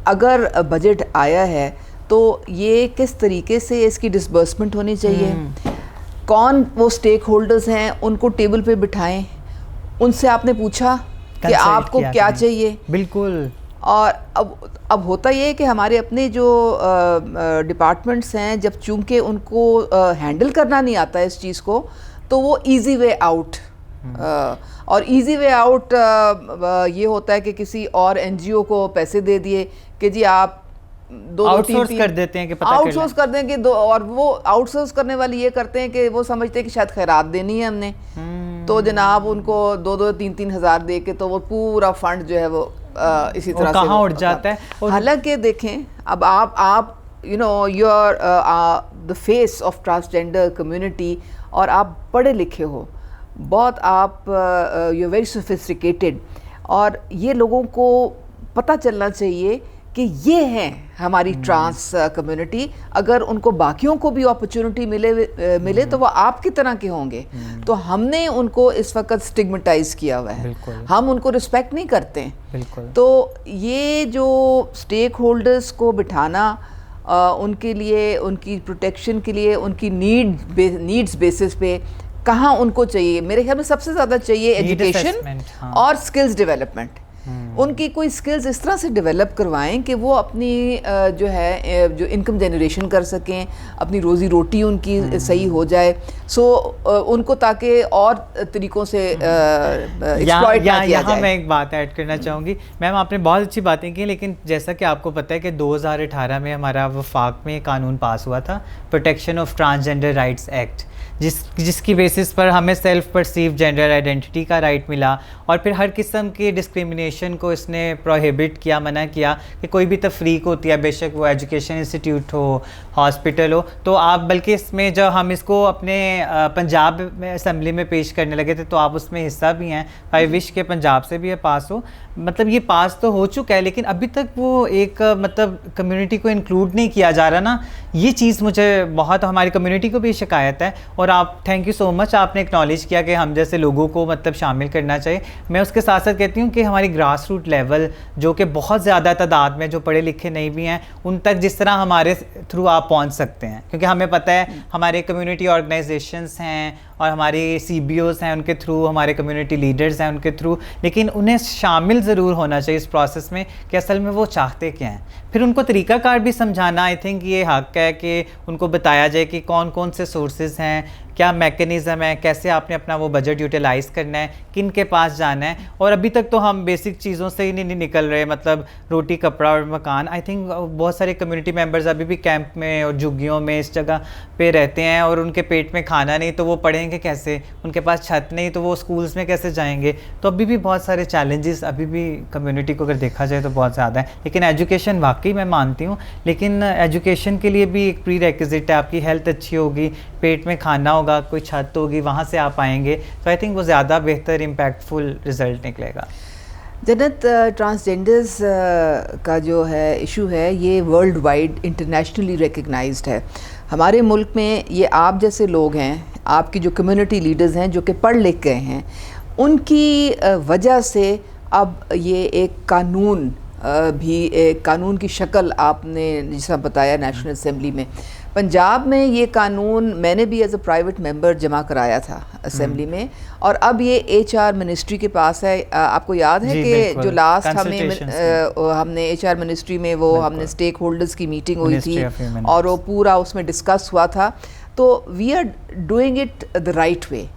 अगर बजट आया है तो ये किस तरीके से इसकी डिसबर्समेंट होनी चाहिए, कौन वो स्टेक होल्डर्स हैं, उनको टेबल पे बिठाएं, उनसे आपने पूछा कि आपको क्या चाहिए। बिल्कुल। और अब होता ये है कि हमारे अपने जो डिपार्टमेंट्स हैं, जब चूंकि उनको हैंडल करना नहीं आता है इस चीज़ को, तो वो इजी वे आउट, और इजी वे आउट ये होता है कि किसी और NGO को पैसे दे दिए कि जी आप आउटसोर्स कर देते हैं कि पता आउटसोर्स कर दें कि और वो आउटसोर्स करने वाले ये करते हैं कि वो समझते हैं कि शायद खैरात देनी है हमने, तो जनाब उनको 2-3 हज़ार दे के तो वो पूरा फंड जो है वो इसी तरह से कहाँ उड़ जाता है। हालांकि देखें, अब आप you know you are the face of transgender community, और आप पढ़े लिखे हो बहुत, आप यू आर वेरी सोफिस्टिकेटेड, और ये लोगों को पता चलना चाहिए कि ये है हमारी ट्रांस कम्युनिटी। अगर उनको बाकियों को भी अपॉर्चुनिटी मिले तो वो आपकी तरह के होंगे। तो हमने उनको इस वक्त स्टिग्मेटाइज किया हुआ है, हम उनको रिस्पेक्ट नहीं करते हैं। तो ये जो स्टेक होल्डर्स को बिठाना, उनके लिए, उनकी प्रोटेक्शन के लिए, उनकी नीड्स बेसिस पे कहाँ उनको चाहिए, मेरे ख्याल में सबसे ज़्यादा चाहिए एजुकेशन और स्किल्स डेवलपमेंट। उनकी कोई स्किल्स इस तरह से डेवलप करवाएं कि वो अपनी जो है जो इनकम जनरेशन कर सकें, अपनी रोज़ी रोटी उनकी सही हो जाए। सो उनको ताकि और तरीक़ों से एक्सप्लॉइट ना किया जाए। मैं एक बात ऐड करना चाहूँगी मैम, आपने बहुत अच्छी बातें की, लेकिन जैसा कि आपको पता है कि 2018 में हमारा वफाक में कानून पास हुआ था, protection of transgender rights act, जिसकी बेसिस पर हमें सेल्फ परसीव जेंडर आइडेंटिटी का राइट मिला, और फिर हर किस्म की डिस्क्रिमिनेशन को इसने प्रोहिबिट किया, मना किया कि कोई भी तफरीक होती है, बेशक वो एजुकेशन इंस्टीट्यूट हो, हॉस्पिटल हो। तो आप बल्कि इसमें जब हम इसको अपने पंजाब में असम्बली में पेश करने लगे थे तो आप उसमें हिस्सा भी हैं। आई विश के पंजाब से भी ये पास हो, मतलब ये पास तो हो चुका है लेकिन अभी तक वो एक मतलब कम्युनिटी को इंक्लूड नहीं किया जा रहा ना, ये चीज़ मुझे बहुत, हमारी कम्युनिटी को भी शिकायत है। और आप थैंक यू सो मच, आपने एक्नॉलेज किया कि हम जैसे लोगों को मतलब शामिल करना चाहिए। मैं उसके साथ साथ कहती हूँ कि हमारी ग्रास रूट लेवल जो कि बहुत ज़्यादा तादाद में जो पढ़े लिखे नहीं भी हैं, उन तक जिस तरह हमारे थ्रू आप पहुँच सकते हैं, क्योंकि हमें पता है हमारे कम्युनिटी ऑर्गेनाइजेशंस हैं और हमारी CBOs हैं, उनके थ्रू, हमारे कम्युनिटी लीडर्स हैं उनके थ्रू, लेकिन उन्हें शामिल ज़रूर होना चाहिए इस प्रोसेस में कि असल में वो चाहते क्या हैं। फिर उनको तरीक़ाकार भी समझाना, आई थिंक ये हक़ है कि उनको बताया जाए कि कौन कौन से सोर्सेज हैं, क्या मैकेनिज़्म है, कैसे आपने अपना वो बजट यूटिलाइज़ करना है, किन के पास जाना है। और अभी तक तो हम बेसिक चीज़ों से ही नहीं निकल रहे, मतलब रोटी, कपड़ा और मकान। आई थिंक बहुत सारे कम्युनिटी मेंबर्स अभी भी कैंप में और झुग्गियों में इस जगह पे रहते हैं और उनके पेट में खाना नहीं तो वो पढ़ेंगे कैसे, उनके पास छत नहीं तो वो स्कूल्स में कैसे जाएंगे। तो अभी भी बहुत सारे चैलेंजेस अभी भी कम्युनिटी को अगर देखा जाए तो बहुत ज़्यादा है। लेकिन एजुकेशन वाकई मैं मानती हूँ, लेकिन एजुकेशन के लिए भी एक प्री रेक्विजिट है, आपकी हेल्थ अच्छी होगी, पेट में खाना होगा, कोई छत होगी, वहाँ से आप आएंगे, तो आई थिंक वो ज़्यादा बेहतर इम्पैक्टफुल रिज़ल्ट निकलेगा। जन्नत, ट्रांसजेंडर्स का जो है इशू है ये वर्ल्ड वाइड इंटरनेशनली रिकग्नाइज्ड है। हमारे मुल्क में ये आप जैसे लोग हैं, आपकी जो कम्युनिटी लीडर्स हैं जो कि पढ़ लिख गए हैं, उनकी वजह से अब ये एक कानून भी, एक कानून की शक्ल आपने जैसा बताया नेशनल असेंबली में। पंजाब में ये कानून मैंने भी एज अ प्राइवेट मेंबर जमा कराया था असेंबली में, और अब ये HR मिनिस्ट्री के पास है। आपको याद है कि जो लास्ट हमने HR मिनिस्ट्री में वो हमने स्टेक होल्डर्स की मीटिंग हुई थी और वो पूरा उसमें डिस्कस हुआ था। तो we are doing it the right way.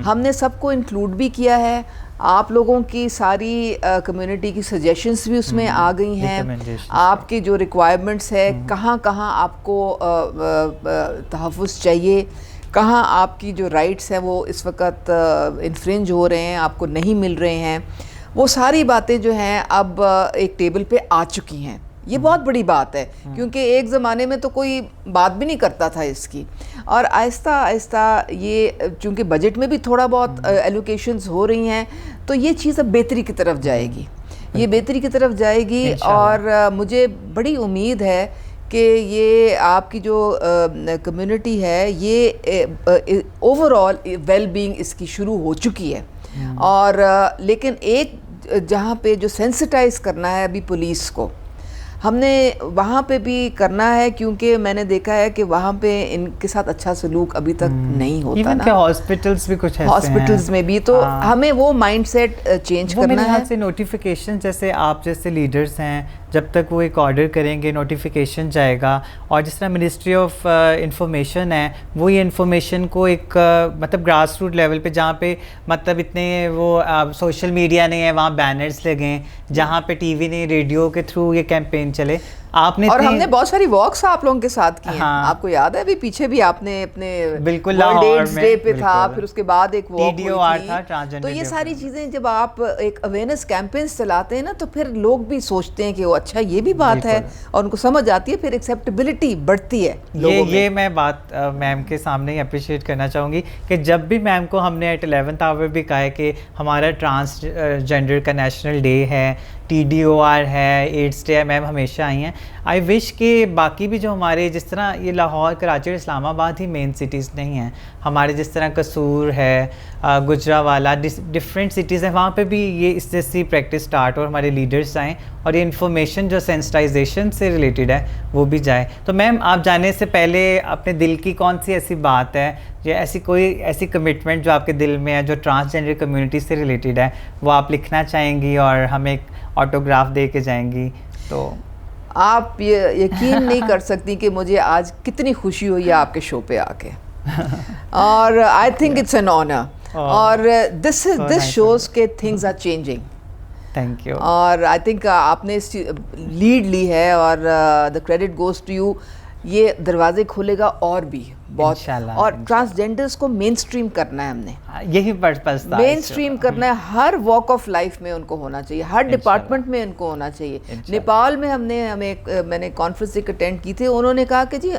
हमने सबको इंक्लूड भी किया है, आप लोगों की सारी कम्युनिटी की सजेशंस भी उसमें आ गई हैं। आपके जो रिक्वायरमेंट्स है, कहाँ कहाँ आपको तहफ़्फ़ुज़ चाहिए, कहाँ आपकी जो राइट्स हैं वो इस वक्त इन्फ्रिंज हो रहे हैं, आपको नहीं मिल रहे हैं, वो सारी बातें जो हैं अब एक टेबल पे आ चुकी हैं। ये बहुत बड़ी बात है क्योंकि एक ज़माने में तो कोई बात भी नहीं करता था इसकी, और आहिस्ता आहिस्ता ये चूँकि बजट में भी थोड़ा बहुत एलोकेशंस हो रही हैं, तो ये चीज़ अब बेहतरी की तरफ जाएगी, ये बेहतरी की तरफ जाएगी। और मुझे बड़ी उम्मीद है कि ये आपकी जो कम्युनिटी है ये ओवरऑल वेल बीइंग इसकी शुरू हो चुकी है। और लेकिन एक जहाँ पे जो सेंसिटाइज करना है अभी पुलिस को, हमने वहाँ पे भी करना है, क्योंकि मैंने देखा है कि वहाँ पे इनके साथ अच्छा सलूक अभी तक नहीं होता ना। हॉस्पिटल्स भी कुछ ऐसे हैं, हॉस्पिटल्स में भी तो हमें वो माइंडसेट चेंज करना है। से नोटिफिकेशन, जैसे आप जैसे लीडर्स हैं, जब तक वो एक ऑर्डर करेंगे नोटिफिकेशन जाएगा, और जिस तरह मिनिस्ट्री ऑफ इंफॉर्मेशन है वो ये इन्फॉर्मेशन को एक मतलब ग्रास रूट लेवल पे, जहाँ पे मतलब इतने वो सोशल मीडिया नहीं है, वहाँ बैनर्स लगें, जहाँ पे TV नहीं, रेडियो के थ्रू ये कैंपेन चले। आपने और हमने बहुत सारी वॉक्स आप लोगों के साथ की हैं। आपको याद है अभी पीछे भी आपने अपने बिल्कुल वर्ल्ड एड्स डे पे था, फिर उसके बाद एक वॉक था। तो ये सारी चीज़ें जब आप एक अवेयरनेस कैंपेन्स चलाते हैं ना, तो फिर लोग भी सोचते हैं कि वो अच्छा ये भी बात है, और उनको समझ आती है, फिर एक्सेप्टेबिलिटी बढ़ती है लोगों में। ये मैं बात मैम के सामने ही अप्रिशिएट करना चाहूँगी कि जब भी मैम को हमने एट 11th आवर भी कहा है कि हमारा ट्रांसजेंडर का नेशनल डे है, TDOR है, एड्स डे है, मैम हमेशा आई हैं। आई विश कि बाकी भी जो हमारे, जिस तरह ये लाहौर, कराची और इस्लामाबाद ही मेन सिटीज़ नहीं हैं, हमारे जिस तरह कसूर है, गुजरावाला, डिफरेंट सिटीज़ हैं, वहाँ पे भी ये इस जैसी प्रैक्टिस स्टार्ट और हमारे लीडर्स आएँ और ये इन्फॉर्मेशन जो सेंसिटाइजेशन से रिलेटेड है वो भी जाए। तो मैम, आप जाने से पहले अपने दिल की कौन सी ऐसी बात है या ऐसी कोई ऐसी कमिटमेंट जो आपके दिल में है, जो ट्रांसजेंडर कम्युनिटी से रिलेटेड है, वो आप लिखना चाहेंगी और हमें ऑटोग्राफ दे के जाएंगी। तो आप ये यकीन नहीं कर सकती कि मुझे आज कितनी खुशी हुई है आपके शो पे आके। और I think it's an honour. और दिस शोज के things are changing. Thank you. और आई थिंक आपने इस लीड ली है और the credit goes to you. ये दरवाजे खोलेगा और भी बहुत। इंशाल्लाह, और ट्रांसजेंडर्स को मेन स्ट्रीम करना है हमने, यही पर्पस था। मेन स्ट्रीम करना है, हर वॉक ऑफ लाइफ में उनको होना चाहिए, हर डिपार्टमेंट में उनको होना चाहिए। नेपाल में मैंने कॉन्फ्रेंस एक अटेंड की थी, उन्होंने कहा कि जी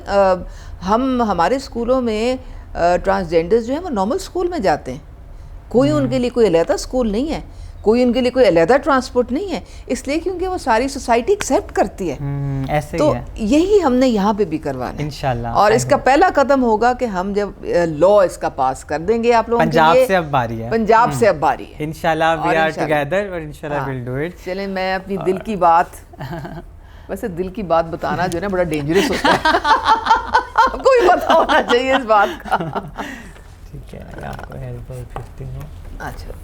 हमारे स्कूलों में ट्रांसजेंडर्स जो है वो नॉर्मल स्कूल में जाते हैं, कोई उनके लिए कोई अलहदा स्कूल नहीं है, कोई उनके लिए कोई अलहदा ट्रांसपोर्ट नहीं है, इसलिए क्योंकि वो सारी सोसाइटी एक्सेप्ट करती है। ऐसे तो ही है। यही हमने यहाँ पे भी करवाना है इंशाल्लाह। और इसका पहला कदम होगा कि हम जब लॉ इसका पास कर देंगे आप लोगों के लिए। पंजाब से अब बारी है। पंजाब से अब बारी है। इंशाल्लाह वी आर टुगेदर और इंशाल्लाह विल डू इट। चलें, मैं अपनी दिल की बात वैसे दिल की बात बताना जो है ना बड़ा डेंजरस होता है। आपको भी पता होना चाहिए इस बात का। ठीक है, आपको हेल्प कर सकती हूँ। अच्छा,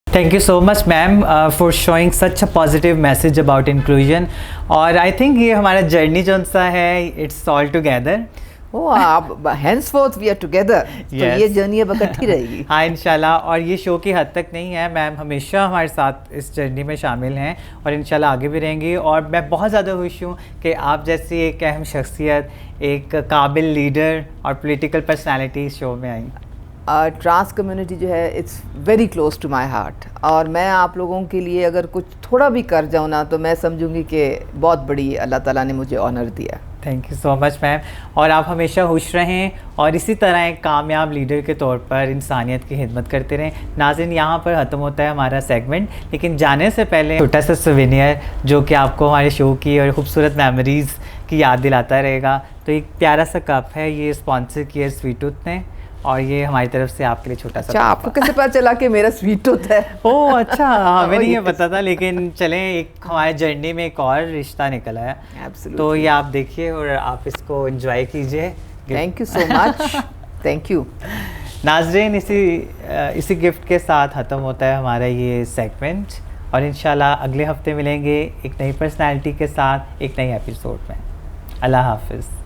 thank you so much ma'am for showing such a positive message about inclusion. और आई थिंक ये हमारा जर्नी जो सा है इट्स ऑल टुगेदर। ओ आप henceforth we are together। तो ये जर्नी अब इकट्ठी रहेगी। हाँ इंशाल्लाह। और ये शो की हद तक नहीं है, मैम हमेशा हमारे साथ इस जर्नी में शामिल हैं और इंशाल्लाह आगे भी रहेंगी। और मैं बहुत ज़्यादा खुश हूँ कि आप जैसी एक अहम शख्सियत, एक काबिल लीडर और पॉलिटिकल पर्सनालिटी इस शो में आई। ट्रांस कम्युनिटी जो है it's very close to my heart. और मैं आप लोगों के लिए अगर कुछ थोड़ा भी कर जाऊँ ना तो मैं समझूंगी कि बहुत बड़ी अल्लाह ताला ने मुझे ऑनर दिया। Thank you so much ma'am. और आप हमेशा खुश रहें और इसी तरह एक कामयाब लीडर के तौर पर इंसानियत की खिदमत करते रहें। नाज़रीन, यहाँ पर ख़त्म होता है हमारा सेगमेंट, लेकिन जाने से पहले छोटा सा सुवेनियर जो कि आपको हमारे शो की और ख़ूबसूरत मेमोरीज़ की याद दिलाता रहेगा। तो एक प्यारा सा कप है, ये स्पॉन्सर किया स्वीट टूथ ने और ये हमारी तरफ से आपके लिए छोटा सा। अच्छा, आपको कैसे पता चला कि मेरा स्वीट टूथ है? ओह अच्छा, हमें नहीं ये पता था, लेकिन चलें एक हमारे जर्नी में एक और रिश्ता निकल आया। तो ये आप देखिए और आप इसको एंजॉय कीजिए। Thank you so much. Thank you नाज़रीन। इसी गिफ्ट के साथ ख़त्म होता है हमारा ये सेगमेंट और इंशाल्लाह अगले हफ्ते मिलेंगे एक नई पर्सनैलिटी के साथ एक नई एपिसोड में। अल्लाह हाफिज़।